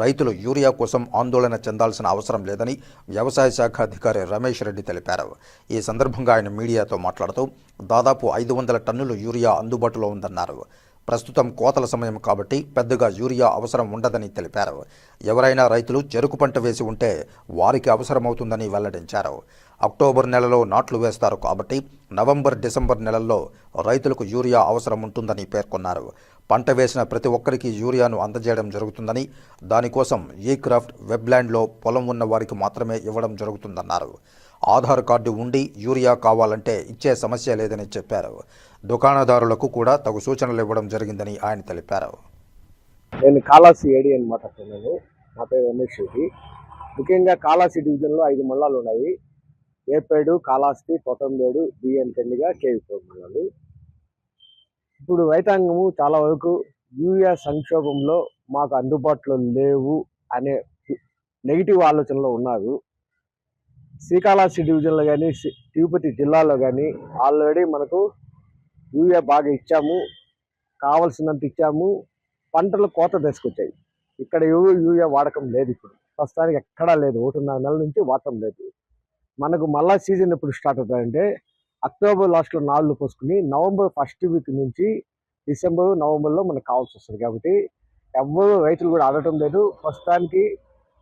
రైతులు యూరియా కోసం ఆందోళన చెందాల్సిన అవసరం లేదని వ్యవసాయ శాఖ అధికారి రమేష్ రెడ్డి తెలిపారు. ఈ సందర్భంగా ఆయన మీడియాతో మాట్లాడుతూ దాదాపు 500 టన్నులు యూరియా అందుబాటులో ఉందన్నారు. ప్రస్తుతం కోతల సమయం కాబట్టి పెద్దగా యూరియా అవసరం ఉండదని తెలిపారు. ఎవరైనా రైతులు చెరుకు పంట వేసి ఉంటే వారికి అవసరమవుతుందని వెల్లడించారు. అక్టోబర్ నెలలో నాట్లు వేస్తారు కాబట్టి నవంబర్, డిసెంబర్ నెలల్లో రైతులకు యూరియా అవసరం ఉంటుందని పేర్కొన్నారు. పంట వేసిన ప్రతి ఒక్కరికి యూరియాను అందజేయడం జరుగుతుందని, దానికోసం ఈ క్రాఫ్ట్ వెబ్లాండ్లో పొలం ఉన్న వారికి మాత్రమే ఇవ్వడం జరుగుతుందన్నారు. ఆధార్ కార్డు ఉండి యూరియా కావాలంటే ఇచ్చే సమస్య లేదని చెప్పారు. దుకాణదారులకు కూడా తగు సూచనలు ఇవ్వడం జరిగిందని ఆయన తెలిపారు. నేను కాళాసి ఏడి అని మాట్లాడుతున్నాను. నా పేరు రమేష్ రెడ్డి. ముఖ్యంగా కాళాసి డివిజన్లో 5 మండలాలు ఉన్నాయి. ఏపేడు, కాళాస్తి, తోటంబేడు, బియ్యన్ కండిగా, కేవీపురం మండలాలు. ఇప్పుడు రైతాంగము చాలా వరకు యూరియా సంక్షోభంలో మాకు అందుబాటులో లేవు అనే నెగిటివ్ ఆలోచనలో ఉన్నారు. శ్రీకాళహస్తి డివిజన్లో కానీ, తిరుపతి జిల్లాలో కానీ ఆల్రెడీ మనకు యూరియా బాగా ఇచ్చాము, కావలసినంత ఇచ్చాము. పంటలు కోత దశకొచ్చాయి. ఇక్కడ యూరియా వాడకం లేదు. ఇప్పుడు ప్రస్తుతానికి ఎక్కడా లేదు. 1.5 నెలల నుంచి వాడటం లేదు. మనకు మళ్ళా సీజన్ ఎప్పుడు స్టార్ట్ అవుతుందంటే అక్టోబర్ లాస్ట్లో నాళ్ళు పోసుకుని నవంబర్ ఫస్ట్ వీక్ నుంచి డిసెంబర్, నవంబర్లో మనకు కావాల్సి వస్తుంది. కాబట్టి ఎవరు రైతులు కూడా ఆడటం లేదు. ప్రస్తుతానికి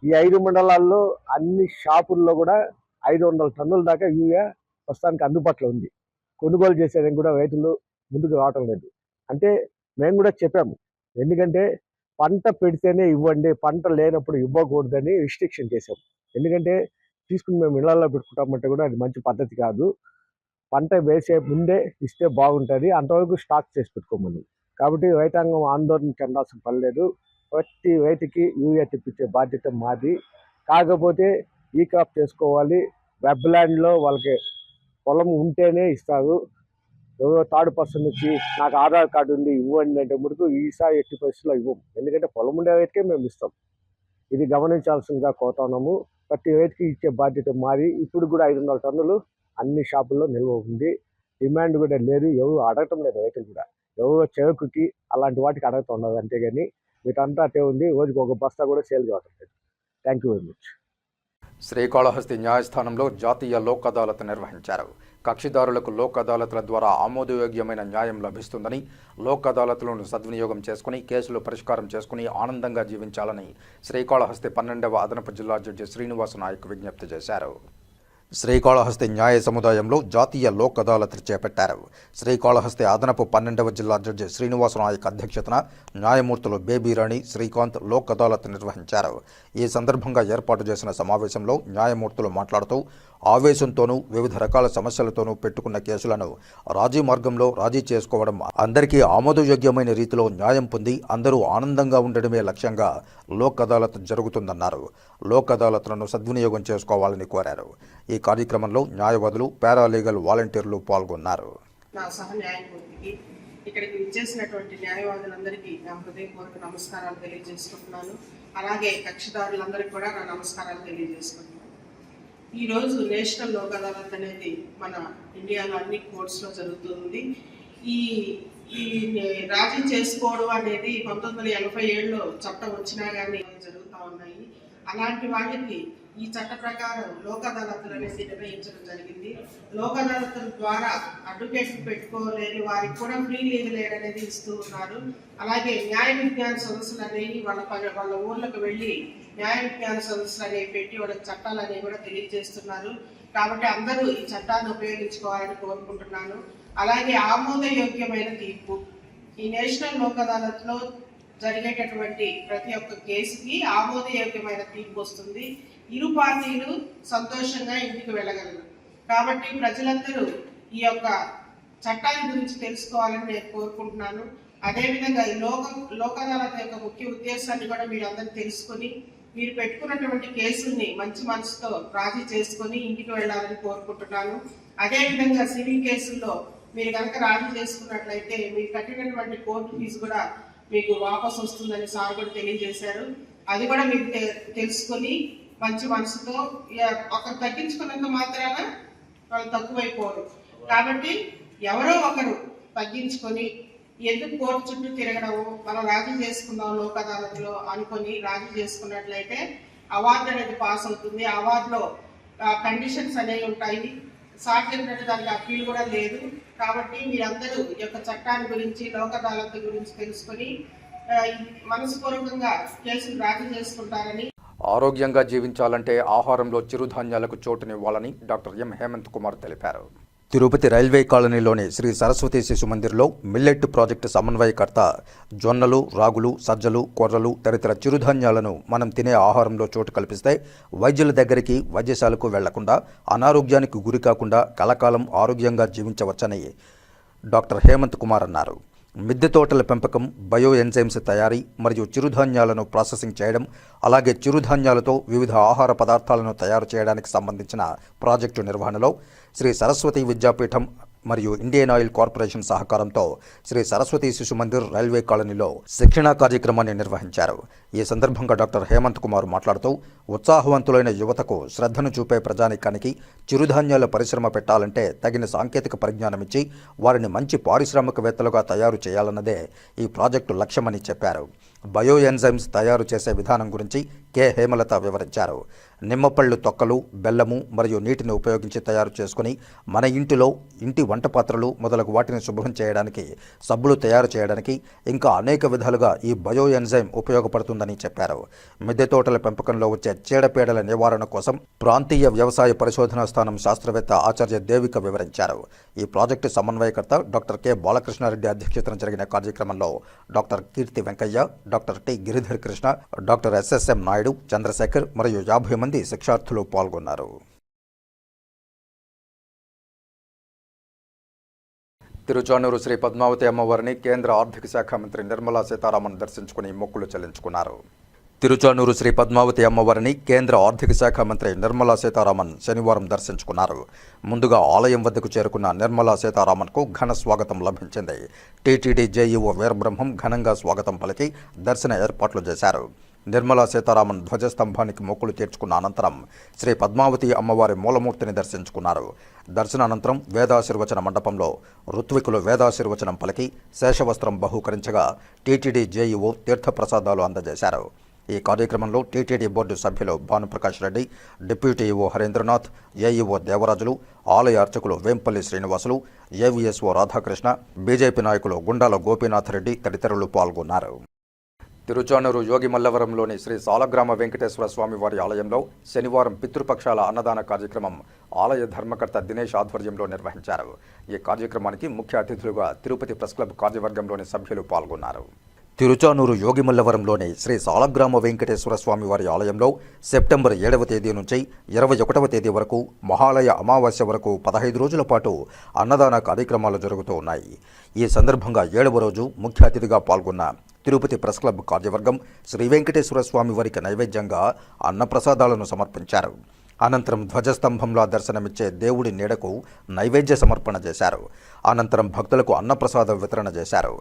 ఈ 5 మండలాల్లో అన్ని షాపుల్లో కూడా 500 టన్నుల దాకా యూరియా ప్రస్తుతానికి అందుబాటులో ఉంది. కొనుగోలు చేసేదని కూడా రైతులు ముందుకు రావటం లేదు. అంటే మేము కూడా చెప్పాము. ఎందుకంటే పంట పెడితేనే ఇవ్వండి, పంట లేనప్పుడు ఇవ్వకూడదని రిస్ట్రిక్షన్ చేసాం. ఎందుకంటే తీసుకుని మేము ఇళ్లలో పెట్టుకుంటామంటే కూడా అది మంచి పద్ధతి కాదు. పంట వేసే ముందే ఇస్తే బాగుంటుంది, అంతవరకు స్టాక్ చేసి పెట్టుకోమని. కాబట్టి రైతాంగం ఆందోళన చెందాల్సిన పని లేదు. ప్రతి రైతుకి యూరియా తెప్పించే బాధ్యత మాది. కాకపోతే ఈ క్రాప్ చేసుకోవాలి, వెబ్ ల్యాండ్లో వాళ్ళకి పొలం ఉంటేనే ఇస్తారు. ఎవరో థర్డ్ పర్సన్ వచ్చి నాకు ఆధార్ కార్డు ఉంది ఇవ్వండి అంటే మటుకు ఈసారి ఎట్టి పరిస్థితుల్లో ఇవ్వం. ఎందుకంటే పొలం ఉండే రైతుకే మేము ఇస్తాం. ఇది గమనించాల్సిందిగా కోరుతున్నాము. ప్రతి రైతుకి ఇచ్చే బాధ్యత మాది. ఇప్పుడు కూడా 500 టన్నులు అన్ని షాపుల్లో నిల్వ ఉంది. డిమాండ్ కూడా లేదు, ఎవరు అడగటం లేదు. రైతులు కూడా ఎవరో చెరుకుకి అలాంటి వాటికి అడగతున్నారు, అంతేగాని వీటంతా అటే ఉంది. రోజుకి ఒక బస్తా కూడా సేల్ కావటం లేదు. Thank you very much. Srikalahasti న్యాయస్థానంలో జాతీయ లోక్ అదాలత్ నిర్వహించారు. కక్షిదారులకు లోక్ అదాలత్ల ద్వారా ఆమోదయోగ్యమైన న్యాయం లభిస్తుందని, లోక్ అదాలత్లను సద్వినియోగం చేసుకుని కేసులు పరిష్కారం చేసుకుని ఆనందంగా జీవించాలని శ్రీకాళహస్తి 12వ అదనపు జిల్లా జడ్జి శ్రీనివాస నాయక్ విజ్ఞప్తి చేశారు. శ్రీకాళహస్తి న్యాయ సముదాయంలో జాతీయ లోక్ అదాలత్ చేపట్టారు. శ్రీకాళహస్తి అదనపు 12వ జిల్లా జడ్జి శ్రీనివాస నాయక్ అధ్యక్షతన న్యాయమూర్తులు బేబీరాణి, శ్రీకాంత్ లోక్ అదాలత్ నిర్వహించారు. ఈ సందర్భంగా ఏర్పాటు చేసిన సమావేశంలో న్యాయమూర్తులు మాట్లాడుతూ ఆవేశంతోనూ వివిధ రకాల సమస్యలతోనూ పెట్టుకున్న కేసులను రాజీ మార్గంలో రాజీ చేసుకోవడం, అందరికీ ఆమోదయోగ్యమైన రీతిలో న్యాయం పొంది అందరూ ఆనందంగా ఉండడమే లక్ష్యంగా లోక్ అదాలత్ జరుగుతుందన్నారు. లోక్ అదాలత్లను సద్వినియోగం చేసుకోవాలని కోరారు. ఈ కార్యక్రమంలో న్యాయవాదులు, పారాలీగల్ వాలంటీర్లు పాల్గొన్నారు. నా సహ న్యాయమూర్తికి, ఇక్కడికి విచ్చేసినటువంటి న్యాయవాదులందరికీ నా హృదయపూర్వక నమస్కారాలు తెలియజేసుకుంటున్నాను. అలాగే కక్షిదారులందరికీ కూడా నా నమస్కారాలు తెలియజేసుకుంటున్నాను. ఈరోజు నేషనల్ లోక్ అదాలత్ అనేది మన ఇండియాలో అన్ని కోర్ట్స్లో జరుగుతుంది. ఈ రాజీ చేసుకోవడం అనేది 1987లో చట్టం వచ్చినా కానీ జరుగుతూ ఉన్నాయి. అలాంటి వాటికి ఈ చట్ట ప్రకారం లోక్ అదాలత్లు అనేది నిర్వహించడం జరిగింది. లోక్ అదాలత్ల ద్వారా అడ్వకేట్ పెట్టుకోలేని వారికి కూడా ఫ్రీ లీగల్ ఎయిడ్ అనేది ఇస్తూ ఉన్నారు. అలాగే న్యాయ విజ్ఞాన సదస్సులు అనేవి వాళ్ళ ఊర్లకు వెళ్ళి న్యాయ విజ్ఞాన సదస్సులు అనేవి పెట్టి వాళ్ళకి చట్టాలు అనేవి కూడా తెలియజేస్తున్నారు. కాబట్టి అందరూ ఈ చట్టాన్ని ఉపయోగించుకోవాలని కోరుకుంటున్నాను. అలాగే ఆమోదయోగ్యమైన తీర్పు, ఈ నేషనల్ లోక్ అదాలత్లో జరిగేటటువంటి ప్రతి ఒక్క కేసుకి ఆమోదయోగ్యమైన తీర్పు వస్తుంది. ఇరు పార్టీలు సంతోషంగా ఇంటికి వెళ్ళగలరు. కాబట్టి ప్రజలందరూ ఈ యొక్క చట్టాల గురించి తెలుసుకోవాలని నేను కోరుకుంటున్నాను. అదేవిధంగా ఈ లోక్ అదాలత్ యొక్క ముఖ్య ఉద్దేశాన్ని కూడా మీరు అందరూ తెలుసుకొని మీరు పెట్టుకున్నటువంటి కేసుల్ని మంచి మనసుతో రాజీ చేసుకొని ఇంటికి వెళ్ళాలని కోరుకుంటున్నాను. అదేవిధంగా సివిల్ కేసుల్లో మీరు కనుక రాజీ చేసుకున్నట్లయితే మీరు కట్టినటువంటి కోర్టు ఫీజు కూడా మీకు వాపసు వస్తుందని సార్ కూడా తెలియజేశారు. అది కూడా మీకు తెలుసుకొని మంచి మనసుతో ఒకరు తగ్గించుకున్నంత మాత్రాన వాళ్ళు తక్కువైపోరు. కాబట్టి ఎవరో ఒకరు తగ్గించుకొని ఎందుకు కోర్టు చుట్టూ తిరగడము, మనం రాజీ చేసుకుందాం లోక్ అదాలత్లో అనుకొని రాజీ చేసుకున్నట్లయితే అవార్డు అనేది పాస్ అవుతుంది. అవార్డులో కండిషన్స్ అనేవి ఉంటాయి. సార్ చెప్పినట్టు దానికి అప్పీల్ కూడా లేదు. కాబట్టి మీరందరూ ఈ యొక్క చట్టాన్ని గురించి, లోక్ అదాలత్ గురించి తెలుసుకొని మనస్పూర్వకంగా కేసులు రాజీ చేసుకుంటారని. ఆరోగ్యంగా జీవించాలంటే ఆహారంలో చిరుధాన్యాలకు చోటునివ్వాలని డాక్టర్ ఎం హేమంత్ కుమార్ తెలిపారు. తిరుపతి రైల్వే కాలనీలోని శ్రీ సరస్వతి శిశు మందిర్లో మిల్లెట్ ప్రాజెక్టు సమన్వయకర్త జొన్నలు, రాగులు, సజ్జలు, కొర్రలు తదితర చిరుధాన్యాలను మనం తినే ఆహారంలో చోటు కల్పిస్తే వైద్యుల దగ్గరికి, వైద్యశాలకు వెళ్లకుండా అనారోగ్యానికి గురి కాకుండా కలకాలం ఆరోగ్యంగా జీవించవచ్చని డాక్టర్ హేమంత్ కుమార్ అన్నారు. మిద్దె తోటల పెంపకం, బయో ఎంజైమ్స్ తయారీ మరియు చిరుధాన్యాలను ప్రాసెసింగ్ చేయడం, అలాగే చిరుధాన్యాలతో వివిధ ఆహార పదార్థాలను తయారు చేయడానికి సంబంధించిన ప్రాజెక్టు నిర్వహణలో శ్రీ సరస్వతి విద్యాపీఠం మరియు ఇండియన్ ఆయిల్ కార్పొరేషన్ సహకారంతో శ్రీ సరస్వతి శిశు మందిర్ రైల్వే కాలనీలో శిక్షణా కార్యక్రమాన్ని నిర్వహించారు. ఈ సందర్భంగా డాక్టర్ హేమంత్ కుమార్ మాట్లాడుతూ ఉత్సాహవంతులైన యువతకు శ్రద్ధను చూపే ప్రజానికానికి చిరుధాన్యాల పరిశ్రమ పెట్టాలంటే తగిన సాంకేతిక పరిజ్ఞానం ఇచ్చి వారిని మంచి పారిశ్రామికవేత్తలుగా తయారు చేయాలన్నదే ఈ ప్రాజెక్టు లక్ష్యమని చెప్పారు. బయో ఎంజైమ్స్ తయారు చేసే విధానం గురించి కె హేమలత వివరించారు. నిమ్మపళ్ళు తొక్కలు, బెల్లము మరియు నీటిని ఉపయోగించి తయారు చేసుకుని మన ఇంటిలో ఇంటి వంట పాత్రలు మొదలగు వాటిని శుభ్రం చేయడానికి, సబ్బులు తయారు చేయడానికి ఇంకా అనేక విధాలుగా ఈ బయో ఎంజైమ్ ఉపయోగపడుతుందని చెప్పారు. మిద్దె తోటల పెంపకంలో వచ్చే చీడపీడల నివారణ కోసం ప్రాంతీయ వ్యవసాయ పరిశోధనా స్థానం శాస్త్రవేత్త ఆచార్య దేవిక వివరించారు. ఈ ప్రాజెక్టు సమన్వయకర్త డాక్టర్ కె బాలకృష్ణారెడ్డి అధ్యక్షతన జరిగిన కార్యక్రమంలో doctor Keerthi Venkaiah, doctor T Giridhar Krishna, doctor SSM Naidu, Chandrasekhar మరియు 50 మంది శిక్షార్థులు పాల్గొన్నారు. తిరుచానూరు శ్రీ పద్మావతి అమ్మవారిని కేంద్ర ఆర్థిక శాఖ మంత్రి నిర్మలా సీతారామన్ దర్శించుకుని మొక్కులు చెల్లించుకున్నారు. తిరుచానూరు శ్రీ పద్మావతి అమ్మవారిని కేంద్ర ఆర్థిక శాఖ మంత్రి నిర్మలా సీతారామన్ శనివారం దర్శించుకున్నారు. ముందుగా ఆలయం వద్దకు చేరుకున్న నిర్మలా సీతారామన్కు ఘన స్వాగతం లభించింది. టీటీడీ జేఈఓ వీరబ్రహ్మం ఘనంగా స్వాగతం పలికి దర్శన ఏర్పాట్లు చేశారు. నిర్మలా సీతారామన్ ధ్వజస్తంభానికి మొక్కులు తీర్చుకున్న అనంతరం శ్రీ పద్మావతి అమ్మవారి మూలమూర్తిని దర్శించుకున్నారు. దర్శనానంతరం వేదాశీర్వచన మండపంలో ఋత్వికులు వేదాశీర్వచనం పలికి శేషవస్త్రం బహూకరించగా టీటీడీ జేఈఓ తీర్థప్రసాదాలు అందజేశారు. ఈ కార్యక్రమంలో టీటీడీ బోర్డు సభ్యులు Bhanuprakash Reddy, deputy EO Harendranath, AEO Devarajulu, ఆలయ అర్చకులు వేంపల్లి శ్రీనివాసులు, ఏవీఎస్ఓ రాధాకృష్ణ, బీజేపీ నాయకులు గుండాల గోపీనాథ్ రెడ్డి తదితరులు పాల్గొన్నారు. తిరుచానూరు యోగిమల్లవరంలోని శ్రీ సాలగ్రామ వెంకటేశ్వర స్వామివారి ఆలయంలో శనివారం పితృపక్షాల అన్నదాన కార్యక్రమం ఆలయ ధర్మకర్త దినేష్ ఆధ్వర్యంలో నిర్వహించారు. ఈ కార్యక్రమానికి ముఖ్య అతిథులుగా తిరుపతి ప్రెస్ క్లబ్ కార్యవర్గంలోని సభ్యులు పాల్గొన్నారు. తిరుచానూరు యోగిమల్లవరంలోని శ్రీ సాలగ్రామ వెంకటేశ్వర స్వామివారి ఆలయంలో సెప్టెంబర్ 7వ తేదీ నుంచి 21వ తేదీ వరకు మహాలయ అమావాస్య వరకు 15 రోజుల పాటు అన్నదాన కార్యక్రమాలు జరుగుతూ ఉన్నాయి. ఈ సందర్భంగా 7వ రోజు ముఖ్య అతిథిగా పాల్గొన్న తిరుపతి ప్రెస్ క్లబ్ కార్యవర్గం శ్రీ వెంకటేశ్వర స్వామి వారికి నైవేద్యంగా అన్నప్రసాదాలను సమర్పించారు. అనంతరం ధ్వజస్తంభంలో దర్శనమిచ్చే దేవుడి నీడకు నైవేద్య సమర్పణ చేశారు. అనంతరం భక్తులకు అన్నప్రసాద వితరణ చేశారు.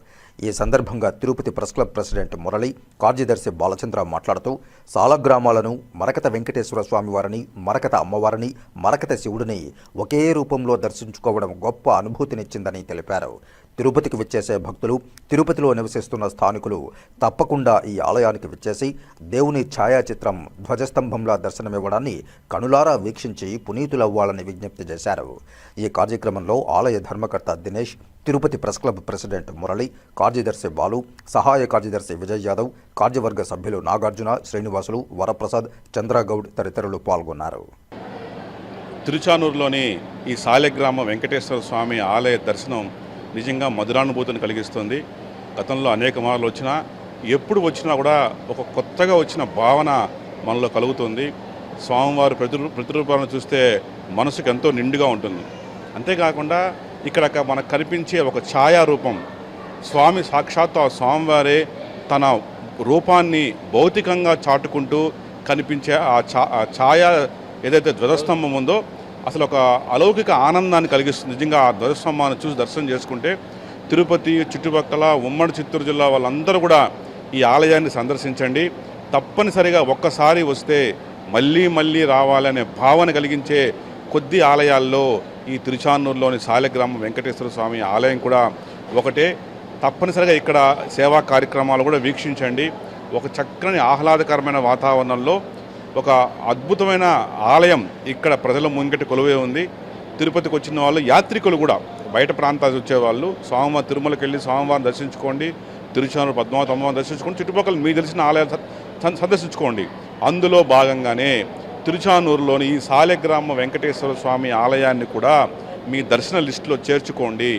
ఈ సందర్భంగా Tirupati press club president Murali, కార్యదర్శి బాలచంద్ర మాట్లాడుతూ సాలగ్రామాలను మరకత వెంకటేశ్వర స్వామివారిని, మరకత అమ్మవారిని, మరకత శివుడిని ఒకే రూపంలో దర్శించుకోవడం గొప్ప అనుభూతినిచ్చిందని తెలిపారు. తిరుపతికి విచ్చేసే భక్తులు, తిరుపతిలో నివసిస్తున్న స్థానికులు తప్పకుండా ఈ ఆలయానికి విచ్చేసి దేవుని ఛాయాచిత్రం ధ్వజస్తంభంలా దర్శనమివ్వడాన్ని కనులారా వీక్షించి పునీతులవ్వాలని విజ్ఞప్తి చేశారు. ఈ కార్యక్రమంలో ఆలయ ధర్మకర్త Dinesh, Tirupati press club president Murali, కార్యదర్శి బాలు, సహాయ కార్యదర్శి విజయ్ యాదవ్, కార్యవర్గ సభ్యులు నాగార్జున, శ్రీనివాసులు, వరప్రసాద్, చంద్రగౌడ్ తదితరులు పాల్గొన్నారు. తిరుచానూరులోని ఈ సాలగ్రామ వెంకటేశ్వర స్వామి ఆలయ దర్శనం నిజంగా మధురానుభూతిని కలిగిస్తుంది. గతంలో అనేక మార్లు వచ్చినా, ఎప్పుడు వచ్చినా కూడా ఒక కొత్తగా వచ్చిన భావన మనలో కలుగుతుంది. స్వామివారి ప్రతిరూపాలను చూస్తే మనసుకు ఎంతో నిండుగా ఉంటుంది. అంతేకాకుండా ఇక్కడ మనకు కనిపించే ఒక ఛాయారూపం స్వామి సాక్షాత్తు ఆ స్వామివారే తన రూపాన్ని భౌతికంగా చాటుకుంటూ కనిపించే ఆ ఛాయ ఏదైతే ధ్వజస్తంభం ఉందో అసలు ఒక అలౌకిక ఆనందాన్ని కలిగిస్తుంది. నిజంగా ఆ ధ్వజస్తంభాన్ని చూసి దర్శనం చేసుకుంటే తిరుపతి చుట్టుపక్కల ఉమ్మడి చిత్తూరు జిల్లా వాళ్ళందరూ కూడా ఈ ఆలయాన్ని సందర్శించండి. తప్పనిసరిగా ఒక్కసారి వస్తే మళ్ళీ మళ్ళీ రావాలనే భావన కలిగించే కొద్ది ఆలయాల్లో ఈ తిరుచానూరులోని సాలగ్రామ వెంకటేశ్వర స్వామి ఆలయం కూడా ఒకటే. తప్పనిసరిగా ఇక్కడ సేవా కార్యక్రమాలు కూడా వీక్షించండి. ఒక చక్కని ఆహ్లాదకరమైన వాతావరణంలో ఒక అద్భుతమైన ఆలయం ఇక్కడ ప్రజల ముంగటి కొలువే ఉంది. తిరుపతికి వచ్చిన వాళ్ళు, యాత్రికులు కూడా, బయట ప్రాంతాలు వచ్చేవాళ్ళు స్వామివారి తిరుమలకి వెళ్ళి స్వామివారిని దర్శించుకోండి, తిరుచానూరు పద్మావతి అమ్మవారిని దర్శించుకోండి, చుట్టుపక్కల మీకు తెలిసిన ఆలయాలు సందర్శించుకోండి. అందులో భాగంగానే తిరుచానూరులోని ఈ సాలగ్రామ వెంకటేశ్వర స్వామి ఆలయాన్ని కూడా మీ దర్శన లిస్టులో చేర్చుకోండి.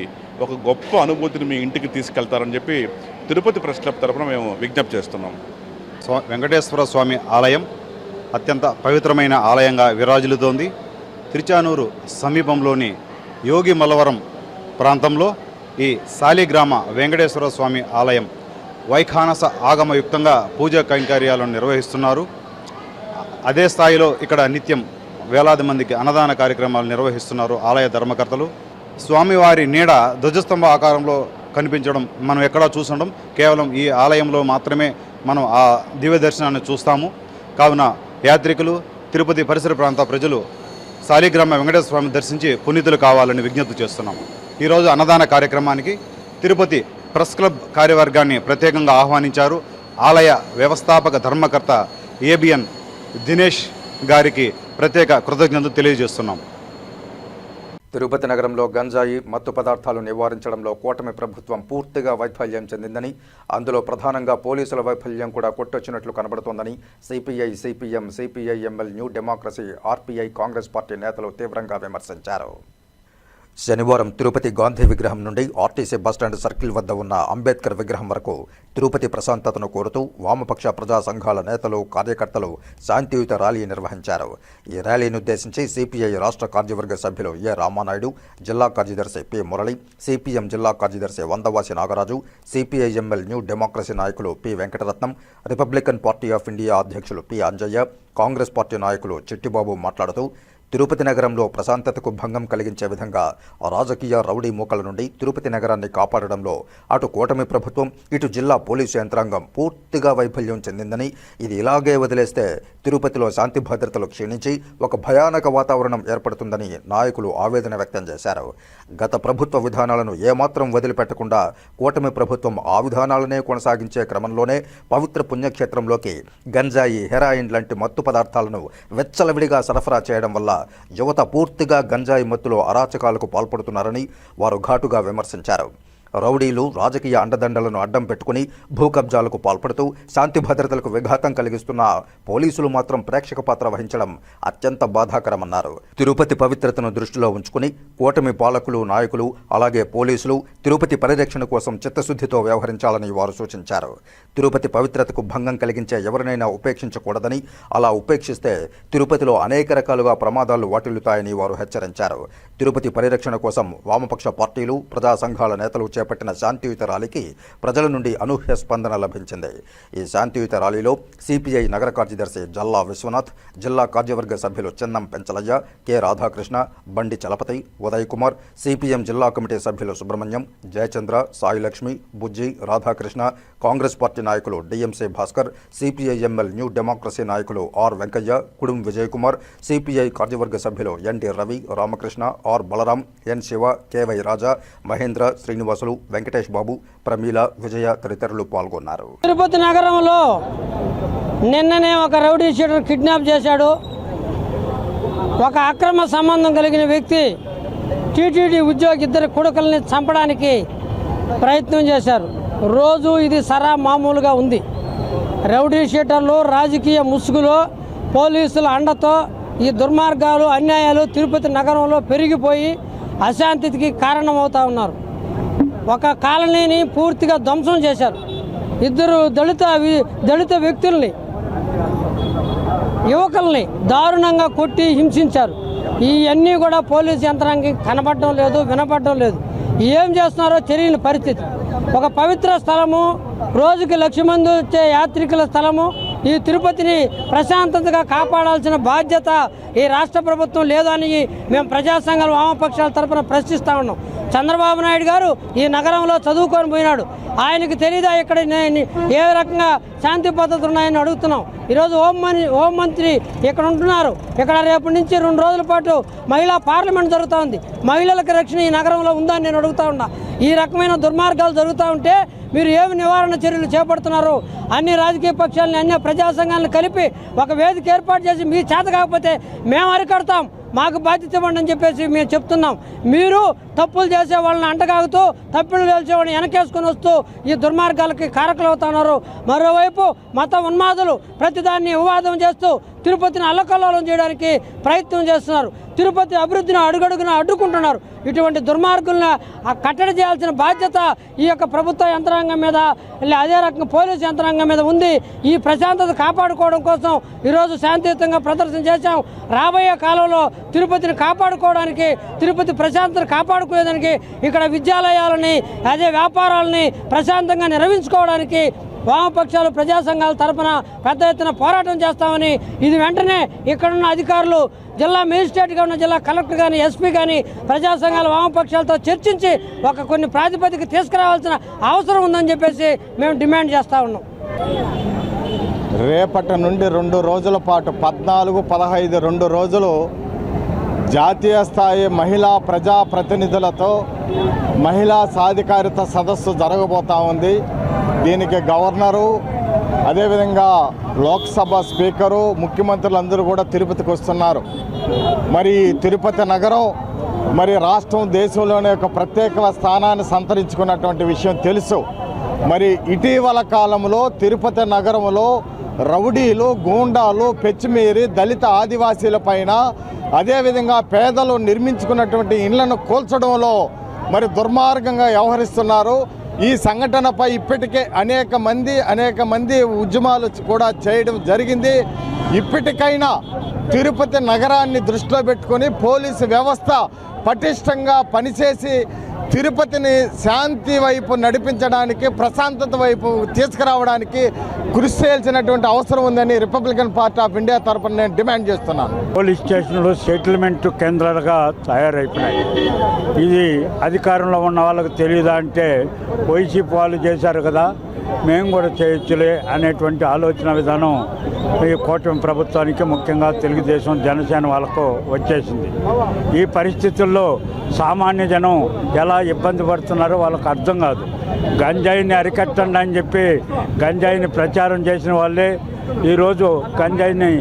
ఒక గొప్ప అనుభూతిని మీ ఇంటికి తీసుకెళ్తారని చెప్పి తిరుపతి ప్రెస్ క్లబ్ తరఫున మేము విజ్ఞప్తి చేస్తున్నాం. వెంకటేశ్వర స్వామి ఆలయం అత్యంత పవిత్రమైన ఆలయంగా విరాజిల్లుతోంది. తిరుచానూరు సమీపంలోని యోగి మల్లవరం ప్రాంతంలో ఈ సాలిగ్రామ వెంకటేశ్వర స్వామి ఆలయం వైఖానస ఆగమయుక్తంగా పూజా కైంకర్యాలను నిర్వహిస్తున్నారు. అదే స్థాయిలో ఇక్కడ నిత్యం వేలాది మందికి అన్నదాన కార్యక్రమాలు నిర్వహిస్తున్నారు ఆలయ ధర్మకర్తలు. స్వామివారి నీడ ధ్వజస్తంభ ఆకారంలో కనిపించడం మనం ఎక్కడా చూసడం, కేవలం ఈ ఆలయంలో మాత్రమే మనం ఆ దివ్య దర్శనాన్ని చూస్తాము. కావున యాత్రికులు, తిరుపతి పరిసర ప్రాంత ప్రజలు సాలిగ్రామ వెంకటేశ్వర స్వామిని దర్శించి పునీతులు కావాలని విజ్ఞప్తి చేస్తున్నాము. ఈరోజు అన్నదాన కార్యక్రమానికి తిరుపతి ప్రెస్ క్లబ్ కార్యవర్గాన్ని ప్రత్యేకంగా ఆహ్వానించారు. ఆలయ వ్యవస్థాపక ధర్మకర్త ఏబిఎన్ దినేష్ గారికి ప్రత్యేక కృతజ్ఞతలు తెలియజేస్తున్నాం. తిరుపతి నగరంలో గంజాయి, మత్తు పదార్థాలు నివారించడంలో కూటమి ప్రభుత్వం పూర్తిగా వైఫల్యం చెందిందని, అందులో ప్రధానంగా పోలీసుల వైఫల్యం కూడా కొట్టొచ్చినట్లు కనబడుతోందని CPI, CPM, CPIML, New Democracy, RPI, Congress party నేతలు తీవ్రంగా విమర్శించారు. శనివారం తిరుపతి గాంధీ విగ్రహం నుండి ఆర్టీసీ బస్టాండ్ సర్కిల్ వద్ద ఉన్న అంబేద్కర్ విగ్రహం వరకు తిరుపతి ప్రశాంతతను కోరుతూ వామపక్ష ప్రజా సంఘాల నేతలు, కార్యకర్తలు శాంతియుత ర్యాలీ నిర్వహించారు. ఈ ర్యాలీని ఉద్దేశించి సిపిఐ రాష్ట్ర కార్యవర్గ సభ్యులు ఏ రామానాయుడు, జిల్లా కార్యదర్శి పి మురళి, సిపిఎం జిల్లా కార్యదర్శి Vandavasi Nagaraju, CPIML New Democracy నాయకులు P Venkataratnam, Republican Party of India అధ్యక్షులు పి అంజయ్య, కాంగ్రెస్ పార్టీ నాయకులు చిట్టిబాబు మాట్లాడుతూ తిరుపతి నగరంలో ప్రశాంతతకు భంగం కలిగించే విధంగా రాజకీయ రౌడీ మూకల నుండి తిరుపతి నగరాన్ని కాపాడడంలో అటు కూటమి ప్రభుత్వం, ఇటు జిల్లా పోలీసు యంత్రాంగం పూర్తిగా వైఫల్యం చెందిందని, ఇది ఇలాగే వదిలేస్తే తిరుపతిలో శాంతి భద్రతలు క్షీణించి ఒక భయానక వాతావరణం ఏర్పడుతుందని నాయకులు ఆవేదన వ్యక్తం చేశారు. గత ప్రభుత్వ విధానాలను ఏమాత్రం వదిలిపెట్టకుండా కూటమి ప్రభుత్వం ఆ విధానాలనే కొనసాగించే క్రమంలోనే పవిత్ర పుణ్యక్షేత్రంలోకి గంజాయి, హెరాయిన్ లాంటి మత్తు పదార్థాలను వెచ్చలవిడిగా సరఫరా చేయడం వల్ల యువత పూర్తిగా గంజాయి మత్తులో అరాచకాలకు పాల్పడుతున్నారని వారు ఘాటుగా విమర్శించారు. రౌడీలు రాజకీయ అండదండలను అడ్డం పెట్టుకుని భూ కబ్జాలకు పాల్పడుతూ శాంతి భద్రతలకు విఘాతం కలిగిస్తున్న పోలీసులు మాత్రం ప్రేక్షక పాత్ర వహించడం అత్యంత బాధాకరమన్నారు. తిరుపతి పవిత్రతను దృష్టిలో ఉంచుకుని కూటమి పాలకులు, నాయకులు అలాగే పోలీసులు తిరుపతి పరిరక్షణ కోసం చిత్తశుద్ధితో వ్యవహరించాలని వారు సూచించారు. తిరుపతి పవిత్రతకు భంగం కలిగించే ఎవరినైనా ఉపేక్షించకూడదని, అలా ఉపేక్షిస్తే తిరుపతిలో అనేక రకాలుగా ప్రమాదాలు వాటిల్లుతాయని వారు హెచ్చరించారు. తిరుపతి పరిరక్షణ కోసం వామపక్ష పార్టీలు, ప్రజా సంఘాల నేతలు చేపట్టిన శాంతియుత ర్యాలీకి ప్రజల నుండి అనూహ్య స్పందన లభించింది. ఈ శాంతియుత ర్యాలీలో సిపిఐ నగర కార్యదర్శి జల్లా విశ్వనాథ్, జిల్లా కార్యవర్గ సభ్యులు చెన్నం పెంచలయ్య, కె రాధాకృష్ణ, బండి చలపతి, ఉదయ్ కుమార్, సిపిఎం జిల్లా కమిటీ సభ్యులు సుబ్రహ్మణ్యం, జయచంద్ర, సాయిలక్ష్మి, బుజ్జి, రాధాకృష్ణ, కాంగ్రెస్ పార్టీ నాయకులు DMC Bhaskar, CPIML New Democracy నాయకులు ఆర్ వెంకయ్య, కుడుం విజయ్ కుమార్, సిపిఐ కార్యవర్గ సభ్యులు ND Ravi, Ramakrishna, R Balaram, N Siva, KY Raja, Mahendra, Srinivasulu, Venkatesh Babu, Pramila, Vijaya తదితరులు పాల్గొన్నారు. తిరుపతి నగరంలో నిన్ననే ఒక రౌడీ షీటర్ కిడ్నాప్ చేశాడు. ఒక అక్రమ సంబంధం కలిగిన వ్యక్తి టీటీడీ ఉద్యోగి ఇద్దరు కొడుకుల్ని చంపడానికి ప్రయత్నం చేశారు. రోజు ఇది సరా మామూలుగా ఉంది. రౌడీ షీటర్లు రాజకీయ ముసుగులో పోలీసుల అండతో ఈ దుర్మార్గాలు, అన్యాయాలు తిరుపతి నగరంలో పెరిగిపోయి అశాంతికి కారణమవుతూ ఉన్నారు. ఒక కాలనీని పూర్తిగా ధ్వంసం చేశారు. ఇద్దరు దళిత వ్యక్తుల్ని, యువకుల్ని దారుణంగా కొట్టి హింసించారు. ఇవన్నీ కూడా పోలీసు యంత్రాంగం కనబడడం లేదు, వినపడడం లేదు. ఏం చేస్తున్నారో తెలియని పరిస్థితి. ఒక పవిత్ర స్థలము, రోజుకి 1,00,000 మంది వచ్చే యాత్రికుల స్థలము, ఈ తిరుపతిని ప్రశాంతతగా కాపాడాల్సిన బాధ్యత ఈ రాష్ట్ర ప్రభుత్వం లేదని మేము ప్రజా సంఘాల వామపక్షాల తరఫున ప్రశ్నిస్తూ ఉన్నాం. చంద్రబాబు నాయుడు గారు ఈ నగరంలో చదువుకొని పోయినాడు. ఆయనకు తెలీదా ఇక్కడ ఏ రకంగా శాంతి పద్ధతులు ఉన్నాయని అడుగుతున్నాం. ఈరోజు హోంమంత్రి ఇక్కడ ఉంటున్నారు. ఇక్కడ రేపటి నుంచి 2 రోజుల పాటు మహిళా పార్లమెంట్ జరుగుతూ ఉంది. మహిళలకు రక్షణ ఈ నగరంలో ఉందని నేను అడుగుతా ఉన్నా. ఈ రకమైన దుర్మార్గాలు జరుగుతూ ఉంటే మీరు ఏమి నివారణ చర్యలు చేపడుతున్నారు? అన్ని రాజకీయ పక్షాలని, అన్ని ప్రజా సంఘాలను కలిపి ఒక వేదిక ఏర్పాటు చేసి మీ చేత కాకపోతే మేము అరికడతాం, మాకు బాధ్యత ఇవ్వండి అని చెప్పేసి మేము చెప్తున్నాం. మీరు తప్పులు చేసే వాళ్ళని అంటగాగుతూ, తప్పులు చేసేవాడిని వెనకేసుకొని వస్తూ ఈ దుర్మార్గాలకి కారకులు అవుతున్నారు. మరోవైపు మత ఉన్మాదులు ప్రతిదాన్ని వివాదం చేస్తూ తిరుపతిని అల్లకల్లోలం చేయడానికి ప్రయత్నం చేస్తున్నారు. తిరుపతి అభివృద్ధిని అడుగడుగున అడ్డుకుంటున్నారు. ఇటువంటి దుర్మార్గులను కట్టడి చేయాల్సిన బాధ్యత ఈ యొక్క ప్రభుత్వ యంత్రాంగం మీద, అదే రకంగా పోలీసు యంత్రాంగం మీద ఉంది. ఈ ప్రశాంతత కాపాడుకోవడం కోసం ఈరోజు శాంతియుతంగా ప్రదర్శన చేశాం. రాబోయే కాలంలో తిరుపతిని కాపాడుకోవడానికి, తిరుపతి ప్రశాంతతను కాపాడుకునేదానికి ఇక్కడ విద్యాలయాలని, అదే వ్యాపారాలని ప్రశాంతంగా నిర్వహించుకోవడానికి వామపక్షాలు, ప్రజా సంఘాల తరఫున పెద్ద ఎత్తున పోరాటం చేస్తామని, ఇది వెంటనే ఇక్కడున్న అధికారులు, జిల్లా మేజిస్ట్రేట్గా ఉన్న జిల్లా కలెక్టర్ కానీ, ఎస్పీ కానీ ప్రజా సంఘాల వామపక్షాలతో చర్చించి కొన్ని ప్రాతిపదిక తీసుకురావాల్సిన అవసరం ఉందని చెప్పేసి మేము డిమాండ్ చేస్తూ ఉన్నాం. రేపటి నుండి 2 రోజుల పాటు 14, 15 2 రోజులు జాతీయ స్థాయి మహిళా ప్రజాప్రతినిధులతో మహిళా సాధికారిత సదస్సు జరగబోతూ ఉంది. దీనికి గవర్నరు, అదేవిధంగా లోక్సభ స్పీకరు, ముఖ్యమంత్రులందరూ కూడా తిరుపతికి వస్తున్నారు. మరి తిరుపతి నగరం మరి రాష్ట్రం, దేశంలోనే ఒక ప్రత్యేక స్థానాన్ని సంతరించుకున్నటువంటి విషయం తెలుసు. మరి ఇటీవల కాలంలో తిరుపతి నగరంలో రౌడీలు, గూండాలు పెచ్చిమీరి దళిత ఆదివాసీల పైన, అదేవిధంగా పేదలు నిర్మించుకున్నటువంటి ఇళ్లను కూల్చడంలో మరి దుర్మార్గంగా వ్యవహరిస్తున్నారు. ఈ సంఘటనపై ఇప్పటికే అనేక మంది ఉద్యమాలు కూడా చేయడం జరిగింది. ఇప్పటికైనా తిరుపతి నగరాన్ని దృష్టిలో పెట్టుకొని పోలీసు వ్యవస్థ పటిష్టంగా పనిచేసి తిరుపతిని శాంతి వైపు నడిపించడానికి, ప్రశాంతత వైపు తీసుకురావడానికి కృషి చేయాల్సినటువంటి అవసరం ఉందని రిపబ్లికన్ పార్టీ ఆఫ్ ఇండియా తరఫున నేను డిమాండ్ చేస్తున్నాను. పోలీస్ స్టేషన్లు సెటిల్మెంట్ కేంద్రాలుగా తయారైపోయినాయి. ఇది అధికారంలో ఉన్న వాళ్ళకు తెలియదా అంటే వైసీపీ వాళ్ళు చేశారు కదా, మేము కూడా చేయొచ్చులే అనేటువంటి ఆలోచన విధానం ఈ కూటమి ప్రభుత్వానికి, ముఖ్యంగా తెలుగుదేశం జనసేన వాళ్ళకు వచ్చేసింది. ఈ పరిస్థితుల్లో సామాన్య జనం ఎలా ఇబ్బంది పడుతున్నారో వాళ్ళకు అర్థం కాదు. గంజాయిని అరికట్టండి అని చెప్పి గంజాయిని ప్రచారం చేసిన వాళ్ళే ఈరోజు గంజాయిని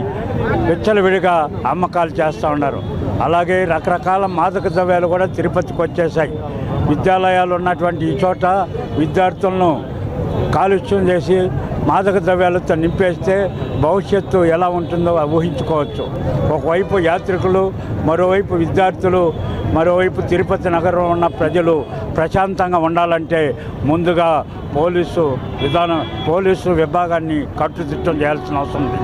విచ్చలవిడిగా అమ్మకాలు చేస్తూ ఉన్నారు. అలాగే రకరకాల మాదక ద్రవ్యాలు కూడా తిరుపతికి వచ్చేసాయి. విద్యాలయాలు ఉన్నటువంటి ఈ చోట విద్యార్థులను కాలుష్యం చేసి మాదక ద్రవ్యాలతో నింపేస్తే భవిష్యత్తు ఎలా ఉంటుందో ఊహించుకోవచ్చు. ఒకవైపు యాత్రికులు, మరోవైపు విద్యార్థులు, మరోవైపు తిరుపతి నగరంలో ఉన్న ప్రజలు ప్రశాంతంగా ఉండాలంటే ముందుగా పోలీసు విభాగాన్ని కట్టుదిట్టం చేయాల్సిన అవసరం ఉంది.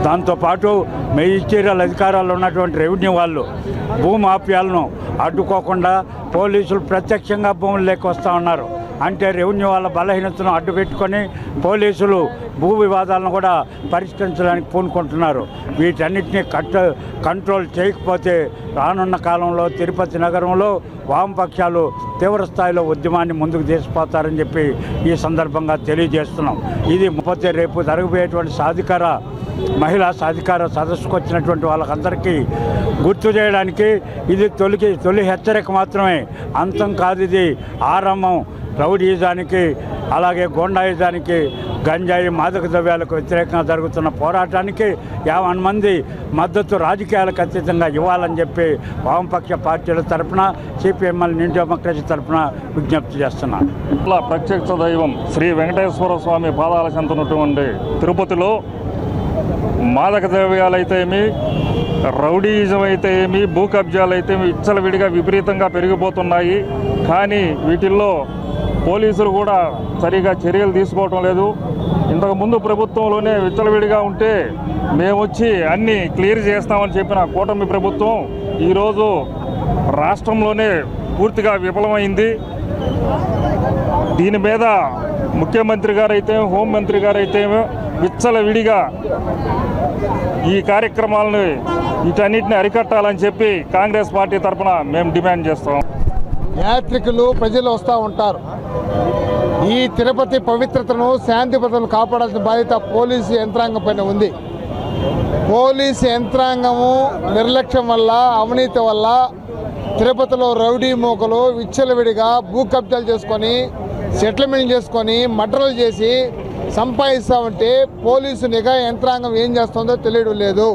దాంతోపాటు మెజిస్ట్రియల్ అధికారాలు ఉన్నటువంటి రెవెన్యూ వాళ్ళు భూమాఫియాలను అడ్డుకోకుండా పోలీసులు ప్రత్యక్షంగా భూముల్లోకి వస్తూ ఉన్నారు. అంటే రెవెన్యూ వాళ్ళ బలహీనతను అడ్డుపెట్టుకొని పోలీసులు భూ వివాదాలను కూడా పరిష్కరించడానికి పూనుకుంటున్నారు. వీటన్నిటిని కంట్రోల్ చేయకపోతే రానున్న కాలంలో తిరుపతి నగరంలో వామపక్షాలు తీవ్ర స్థాయిలో ఉద్యమాన్ని ముందుకు తీసుకుపోతారని చెప్పి ఈ సందర్భంగా తెలియజేస్తున్నాం. ఇది రేపు జరగబోయేటువంటి మహిళా సాధికార సదస్సుకు వచ్చినటువంటి వాళ్ళకందరికీ గుర్తు చేయడానికి ఇది తొలి హెచ్చరిక మాత్రమే, అంతం కాదు. ఇది ఆరంభం. రౌడీజానికి, అలాగే గోండాయిజానికి, గంజాయి మాదక ద్రవ్యాలకు వ్యతిరేకంగా జరుగుతున్న పోరాటానికి 50 మంది మద్దతు రాజకీయాలకు అతీతంగా ఇవ్వాలని చెప్పి వామపక్ష పార్టీల తరఫున, సిపిఎంఎల్ న్యూ డెమోక్రసీ తరఫున విజ్ఞప్తి చేస్తున్నాను. ప్రత్యక్ష దైవం శ్రీ వెంకటేశ్వర స్వామి పాదాల చెందుతున్నటువంటి తిరుపతిలో మాదక ద్రవ్యాలైతే ఏమి, రౌడీయిజం అయితే ఏమి, భూ కబ్జాలు అయితే విచ్చలవిడిగా విపరీతంగా పెరిగిపోతున్నాయి. కానీ వీటిల్లో పోలీసులు కూడా సరిగా చర్యలు తీసుకోవటం లేదు. ఇంతకుముందు ప్రభుత్వంలోనే విచ్చలవిడిగా ఉంటే మేము వచ్చి అన్నీ క్లియర్ చేస్తామని చెప్పిన కూటమి ప్రభుత్వం ఈరోజు రాష్ట్రంలోనే పూర్తిగా విఫలమైంది. దీని మీద ముఖ్యమంత్రి గారైతే, హోంమంత్రి గారైతే విచ్చలవిడిగా ఈ కార్యక్రమాలను వీటన్నిటిని అరికట్టాలని చెప్పి కాంగ్రెస్ పార్టీ తరఫున మేము డిమాండ్ చేస్తాం. యాత్రికులు ప్రజలు వస్తూ ఉంటారు. ఈ తిరుపతి పవిత్రతను, శాంతి భద్రతను కాపాడాల్సిన బాధ్యత పోలీసు యంత్రాంగం పైన ఉంది. పోలీసు యంత్రాంగము నిర్లక్ష్యం వల్ల, అవినీతి వల్ల తిరుపతిలో రౌడీ మూకలు విచ్చలవిడిగా భూ కబ్జాలు చేసుకొని, సెటిల్మెంట్ చేసుకొని, మర్డర్లు చేసి సంపాదిస్తూ ఉంటే పోలీసు నిఘా యంత్రాంగం ఏం చేస్తుందో తెలియడం లేదు.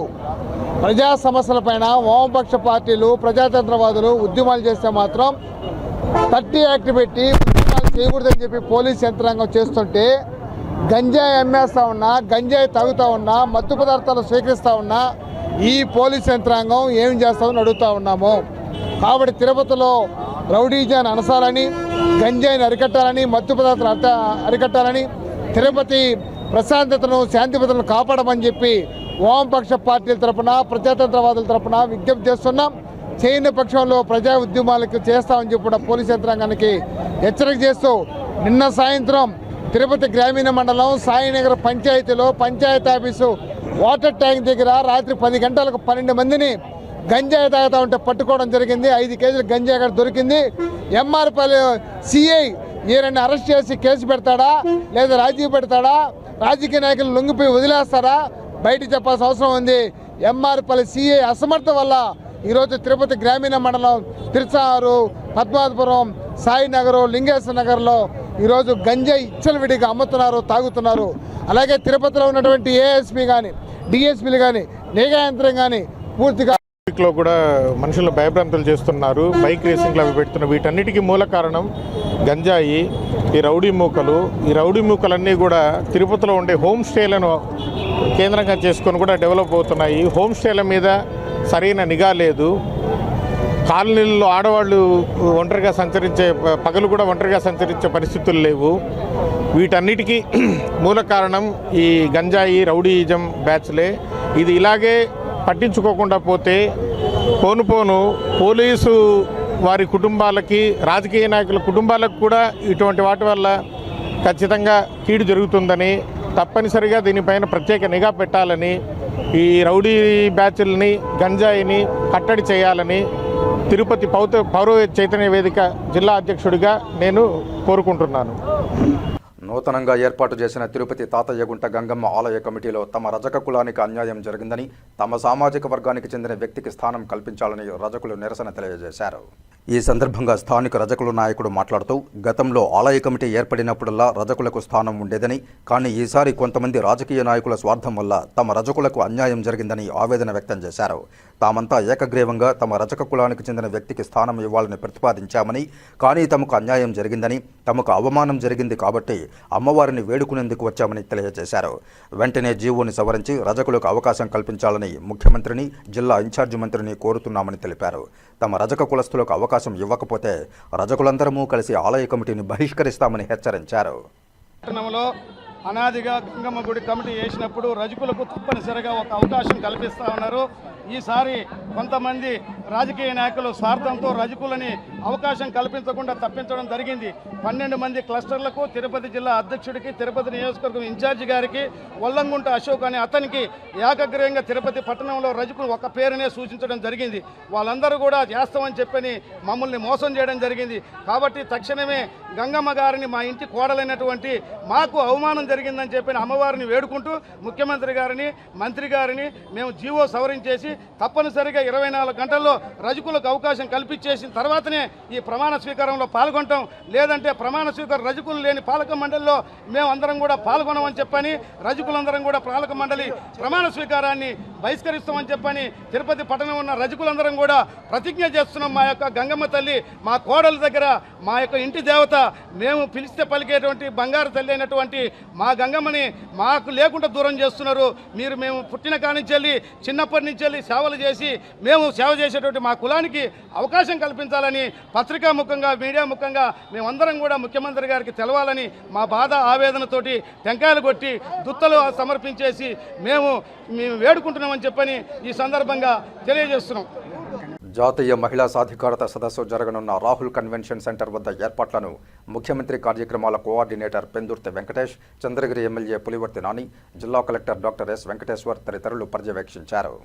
ప్రజా సమస్యలపైన వామపక్ష పార్టీలు, ప్రజాతంత్రవాదులు ఉద్యమాలు చేస్తే మాత్రం 30 యాక్ట్ పెట్టి ఉద్యమాలు చేయకూడదని చెప్పి పోలీస్ యంత్రాంగం చేస్తుంటే, గంజాయి అమ్మేస్తూ ఉన్నా, గంజాయి తాగుతూ ఉన్నా, మత్తు పదార్థాలు స్వీకరిస్తూ ఉన్నా ఈ పోలీస్ యంత్రాంగం ఏం చేస్తామని అడుగుతూ ఉన్నాము. కాబట్టి తిరుపతిలో రౌడీజాన్ని అనసాలని, గంజాయిని అరికట్టాలని, మత్తు పదార్థాలు అరికట్టాలని, తిరుపతి ప్రశాంతతను, శాంతి భద్రతను కాపాడమని చెప్పి వామపక్ష పార్టీల తరఫున, ప్రజాతంత్రవాదుల తరఫున విజ్ఞప్తి చేస్తున్నాం. చేయని పక్షంలో ప్రజా ఉద్యమాలకు చేస్తామని చెప్పి పోలీస్ యంత్రాంగానికి హెచ్చరిక చేస్తూ, నిన్న సాయంత్రం తిరుపతి గ్రామీణ మండలం సాయినగర్ పంచాయతీలో పంచాయతీ ఆఫీసు వాటర్ ట్యాంక్ దగ్గర రాత్రి 10 గంటలకు 12 మందిని గంజాయి తాగుతూ ఉంటే పట్టుకోవడం జరిగింది. 5 కేజీలు గంజాయి అక్కడ దొరికింది. ఎంఆర్పల్లి సిఐ ఈయనని అరెస్ట్ చేసి కేసు పెడతాడా, లేదా రాజీ పెడతాడా, రాజకీయ నాయకులు లొంగిపోయి వదిలేస్తారా, బయట చెప్పాల్సిన అవసరం ఉంది. ఎంఆర్పల్లి సిఐ అసమర్థత వల్ల ఈరోజు తిరుపతి గ్రామీణ మండలం తిరుచారు, పద్మావతిపురం, సాయినగర్, లింగేశ్వర నగర్లో ఈరోజు గంజాయి ఇచ్చలవిడిగా అమ్ముతున్నారు, తాగుతున్నారు. అలాగే తిరుపతిలో ఉన్నటువంటి ఏఎస్పీ కానీ, డిఎస్పీలు కానీ, నిఘా యంత్రం కానీ పూర్తిగా ట్రాఫిక్లో కూడా మనుషులు భయభ్రాంతులు చేస్తున్నారు, బైక్ రేసింగ్లు అవి పెడుతున్నారు. వీటన్నిటికీ మూల కారణం గంజాయి, ఈ రౌడీ మూకలు. ఈ రౌడీ మూకలన్నీ కూడా తిరుపతిలో ఉండే హోమ్ స్టేలను కేంద్రంగా చేసుకొని కూడా డెవలప్ అవుతున్నాయి. హోమ్ స్టేల మీద సరైన నిఘా లేదు. కాలనీల్లో ఆడవాళ్ళు ఒంటరిగా సంచరించే, పగలు కూడా ఒంటరిగా సంచరించే పరిస్థితులు లేవు. వీటన్నిటికీ మూల కారణం ఈ గంజాయి రౌడీయిజం బ్యాచ్లే. ఇది ఇలాగే పట్టించుకోకుండా పోతే పోను పోను పోలీసు వారి కుటుంబాలకి, రాజకీయ నాయకుల కుటుంబాలకు కూడా ఇటువంటి వాటి వల్ల ఖచ్చితంగా కీడు జరుగుతుందని, తప్పనిసరిగా దీనిపైన ప్రత్యేక నిఘా పెట్టాలని, ఈ రౌడీ బ్యాచ్ల్ని గంజాయిని కట్టడి చేయాలని తిరుపతి పౌర చైతన్య వేదిక జిల్లా అధ్యక్షుడిగా నేను కోరుకుంటున్నాను. నూతనంగా ఏర్పాటు చేసిన తిరుపతి తాతయ్యగుంట గంగమ్మ ఆలయ కమిటీలో తమ రజక కులానికి అన్యాయం జరిగిందని, తమ సామాజిక వర్గానికి చెందిన వ్యక్తికి స్థానం కల్పించాలని రజకులు నిరసన తెలియజేశారు. ఈ సందర్భంగా స్థానిక రజకుల నాయకుడు మాట్లాడుతూ, గతంలో ఆలయ కమిటీ ఏర్పడినప్పుడల్లా రజకులకు స్థానం ఉండేదని, కానీ ఈసారి కొంతమంది రాజకీయ నాయకుల స్వార్థం వల్ల తమ రజకులకు అన్యాయం జరిగిందని ఆవేదన వ్యక్తం చేశారు. తామంతా ఏకగ్రీవంగా తమ రజక కులానికి చెందిన వ్యక్తికి స్థానం ఇవ్వాలని ప్రతిపాదించామని, కానీ తమకు అన్యాయం జరిగిందని, తమకు అవమానం జరిగింది కాబట్టి అమ్మవారిని వేడుకునేందుకు వచ్చామని తెలియజేశారు. వెంటనే జీవోని సవరించి రజకులకు అవకాశం కల్పించాలని ముఖ్యమంత్రిని, జిల్లా ఇన్ఛార్జి మంత్రిని కోరుతున్నామని తెలిపారు. తమ రజక కులస్తులకు అవకాశం ఇవ్వకపోతే రజకులందరము కలిసి ఆలయ కమిటీని బహిష్కరిస్తామని హెచ్చరించారు. పట్టణంలో అనాదిగా గంగమ్మ గుడి కమిటీ వేసినప్పుడు రజకులకు తప్పనిసరిగా ఒక అవకాశం కల్పిస్తా ఉన్నారు. ఈసారి కొంతమంది రాజకీయ నాయకులు స్వార్థంతో రజకులని అవకాశం కల్పించకుండా తప్పించడం జరిగింది. 12 మంది క్లస్టర్లకు, తిరుపతి జిల్లా అధ్యక్షుడికి, తిరుపతి నియోజకవర్గం ఇన్ఛార్జి గారికి, వల్లంగుంట అశోక్ అనే అతనికి ఏకగ్రీవంగా తిరుపతి పట్టణంలో రజకులు ఒక పేరునే సూచించడం జరిగింది. వాళ్ళందరూ కూడా చేస్తామని చెప్పని మమ్మల్ని మోసం చేయడం జరిగింది. కాబట్టి తక్షణమే గంగమ్మ గారిని, మా ఇంటి కోడలైనటువంటి మాకు అవమానం జరిగిందని చెప్పి అమ్మవారిని వేడుకుంటూ ముఖ్యమంత్రి గారిని, మంత్రి గారిని మేము జీవో సవరించేసి తప్పనిసరిగా 24 గంటల్లో రజకులకు అవకాశం కల్పించేసిన తర్వాతనే ఈ ప్రమాణ స్వీకారంలో పాల్గొంటాం. లేదంటే ప్రమాణ స్వీకారం రజకులు లేని పాలక మండలిలో మేము అందరం కూడా పాల్గొనమని చెప్పని, రజకులందరం కూడా పాలక మండలి ప్రమాణ స్వీకారాన్ని బహిష్కరిస్తామని చెప్పని తిరుపతి పట్టణం ఉన్న రజకులందరం కూడా ప్రతిజ్ఞ చేస్తున్నాం. మా యొక్క గంగమ్మ తల్లి, మా కోడల దగ్గర, మా యొక్క ఇంటి దేవత, మేము పిలిస్తే పలికేటువంటి బంగారు తల్లి అయినటువంటి మా గంగమ్మని మాకు లేకుండా దూరం చేస్తున్నారు. మేము పుట్టిన కానించెల్లి, చిన్నప్పటి నుంచి సేవలు చేసి మేము సేవ చేసేటువంటి మా కులానికి అవకాశం కల్పించాలని పత్రికా ముఖంగా, మీడియా ముఖంగా మేమందరం కూడా ముఖ్యమంత్రి గారికి తెలవాలని మా బాధ ఆవేదనతోటి టెంకాయలు కొట్టి దుత్తలు సమర్పించేసి మేము వేడుకుంటున్నామని చెప్పని ఈ సందర్భంగా తెలియజేస్తున్నాం. జాతీయ మహిళా సాధికారత సదస్సు జరగనున్న రాహుల్ కన్వెన్షన్ సెంటర్ వద్ద ఏర్పాట్లను ముఖ్యమంత్రి కార్యక్రమాల కోఆర్డినేటర్ పెందుర్తి వెంకటేష్, చంద్రగిరి ఎమ్మెల్యే పులివర్తి నాని, జిల్లా కలెక్టర్ డాక్టర్ ఎస్ వెంకటేశ్వర్ తదితరులు పర్యవేక్షించారు.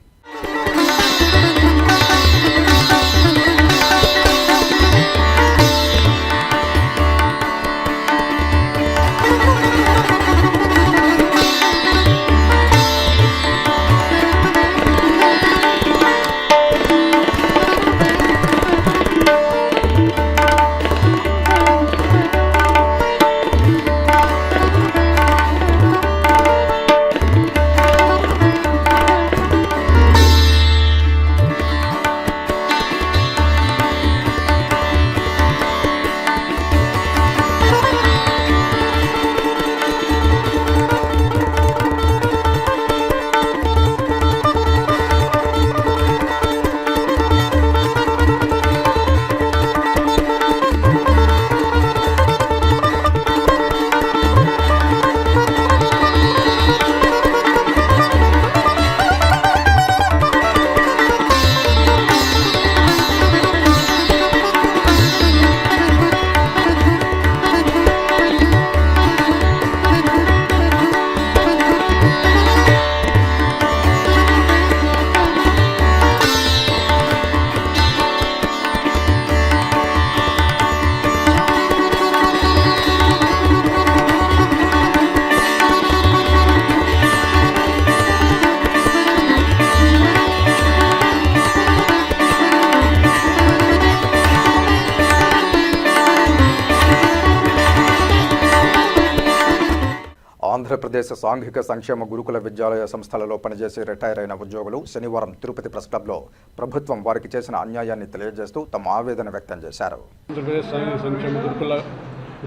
ఆంధ్రప్రదేశ్ సాంఘిక సంక్షేమ గురుకుల విద్యాలయ సంస్థలలో పనిచేసి రిటైర్ అయిన ఉద్యోగులు శనివారం తిరుపతి ప్రెస్ క్లబ్లో ప్రభుత్వం వారికి చేసిన అన్యాయాన్ని తెలియజేస్తూ తమ ఆవేదన వ్యక్తం చేశారు. ఆంధ్రప్రదేశ్ సాంఘిక సంక్షేమ గురుకుల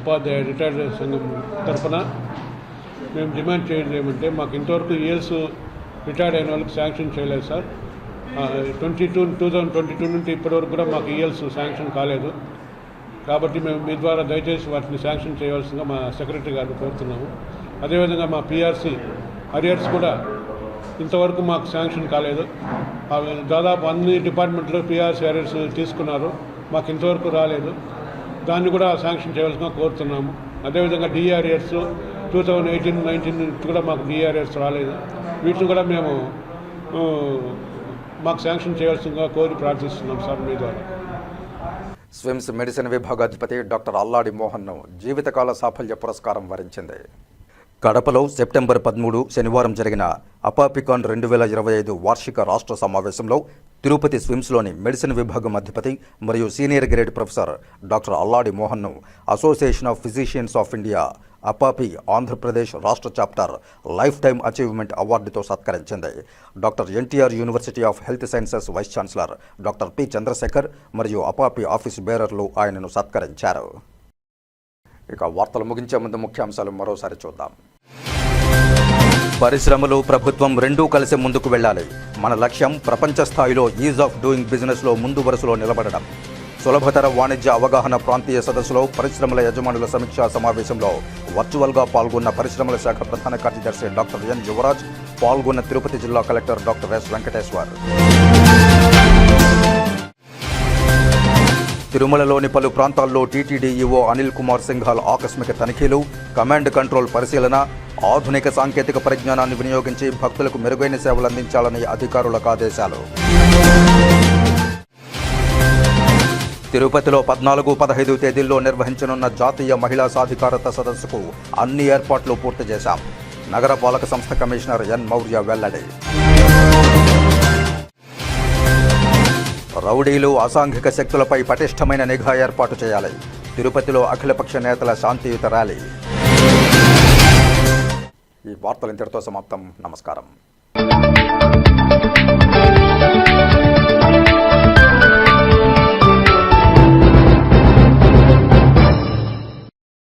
ఉపాధ్యాయ రిటైర్డ్ సంఘం తరఫున మేము డిమాండ్ చేయడం ఏమంటే, మాకు ఇంతవరకు ఇయర్స్ రిటైర్డ్ అయిన వాళ్ళకి శాంక్షన్ చేయలేదు సార్. 2022 నుండి ఇప్పటివరకు కూడా మాకు ఇయర్స్ శాంక్షన్ కాలేదు. కాబట్టి మేము మీ ద్వారా దయచేసి వాటిని శాంక్షన్ చేయవలసిందిగా మా సెక్రటరీ గారిని కోరుతున్నాము. అదేవిధంగా మా పిఆర్సీ అరియర్స్ కూడా ఇంతవరకు మాకు శాంక్షన్ కాలేదు. దాదాపు అన్ని డిపార్ట్మెంట్లో పిఆర్సీ అరియర్స్ తీసుకున్నారు, మాకు ఇంతవరకు రాలేదు. దాన్ని కూడా శాంక్షన్ చేయవలసిందిగా కోరుతున్నాము. అదేవిధంగా డిఆర్ఎస్ 2018-19 కూడా మాకు డిఆర్ఎస్ రాలేదు. వీటిని కూడా మేము మాకు శాంక్షన్ చేయవలసిందిగా కోరి ప్రార్థిస్తున్నాం సార్ మీ ద్వారా. స్విమ్స్ మెడిసిన్ విభాగాధిపతి డాక్టర్ అల్లాడి మోహన్ను జీవితకాల సాఫల్య పురస్కారం వరించింది. కడపలో సెప్టెంబర్ 13 శనివారం జరిగిన అపాపికాన్ 2025 వార్షిక రాష్ట్ర సమావేశంలో తిరుపతి స్విమ్స్లోని మెడిసిన్ విభాగం అధిపతి మరియు senior grade professor doctor Alladi మోహన్ను association of physicians of India APAPI Andhra Pradesh రాష్ట్ర చాప్టర్ లైఫ్ టైమ్ అచీవ్మెంట్ అవార్డుతో సత్కరించింది. Doctor NTR university of health sciences vice chancellor doctor P Chandrasekhar మరియు అపాపి ఆఫీస్ బేరర్లు ఆయనను సత్కరించారు. ఇక వార్తలు ముగించే ముందు ముఖ్యాంశాలు మరోసారి చూద్దాం. పరిశ్రమలు, ప్రభుత్వం రెండూ కలిసి ముందుకు వెళ్ళాలి. మన లక్ష్యం ప్రపంచ స్థాయిలో ఈజ్ ఆఫ్ డూయింగ్ బిజినెస్లో ముందు వరుసలో నిలబడడం. సులభతర వాణిజ్య అవగాహన ప్రాంతీయ సదస్సులో పరిశ్రమల యజమానుల సమీక్షా సమావేశంలో వర్చువల్గా పాల్గొన్న పరిశ్రమల శాఖ ప్రధాన కార్యదర్శి డాక్టర్ ఎన్ యువరాజ్, పాల్గొన్న తిరుపతి జిల్లా కలెక్టర్ డాక్టర్ ఎస్ వెంకటేశ్వర్. తిరుమలలోని పలు ప్రాంతాల్లో టీటీడీ ఈవో అనిల్ కుమార్ సింఘాల్ ఆకస్మిక తనిఖీలు, కమాండ్ కంట్రోల్ పరిశీలన, ఆధునిక సాంకేతిక పరిజ్ఞానాన్ని వినియోగించి భక్తులకు మెరుగైన సేవలు అందించాలని అధికారులకు ఆదేశాలు. తిరుపతిలో 14-15 తేదీల్లో నిర్వహించనున్న జాతీయ మహిళా సాధికారత సదస్సుకు అన్ని ఏర్పాట్లు పూర్తి చేశాం. నగర పాలక సంస్థ కమిషనర్ ఎన్ మౌర్య వెల్లడి. రౌడీలు, అసాంఘిక శక్తులపై పటిష్టమైన నిఘా ఏర్పాటు చేయాలి. తిరుపతిలో అఖిలపక్ష నేతల శాంతియుత ర్యాలీ. ఈ వార్తలు ఇంతటితో సమాప్తం. నమస్కారం.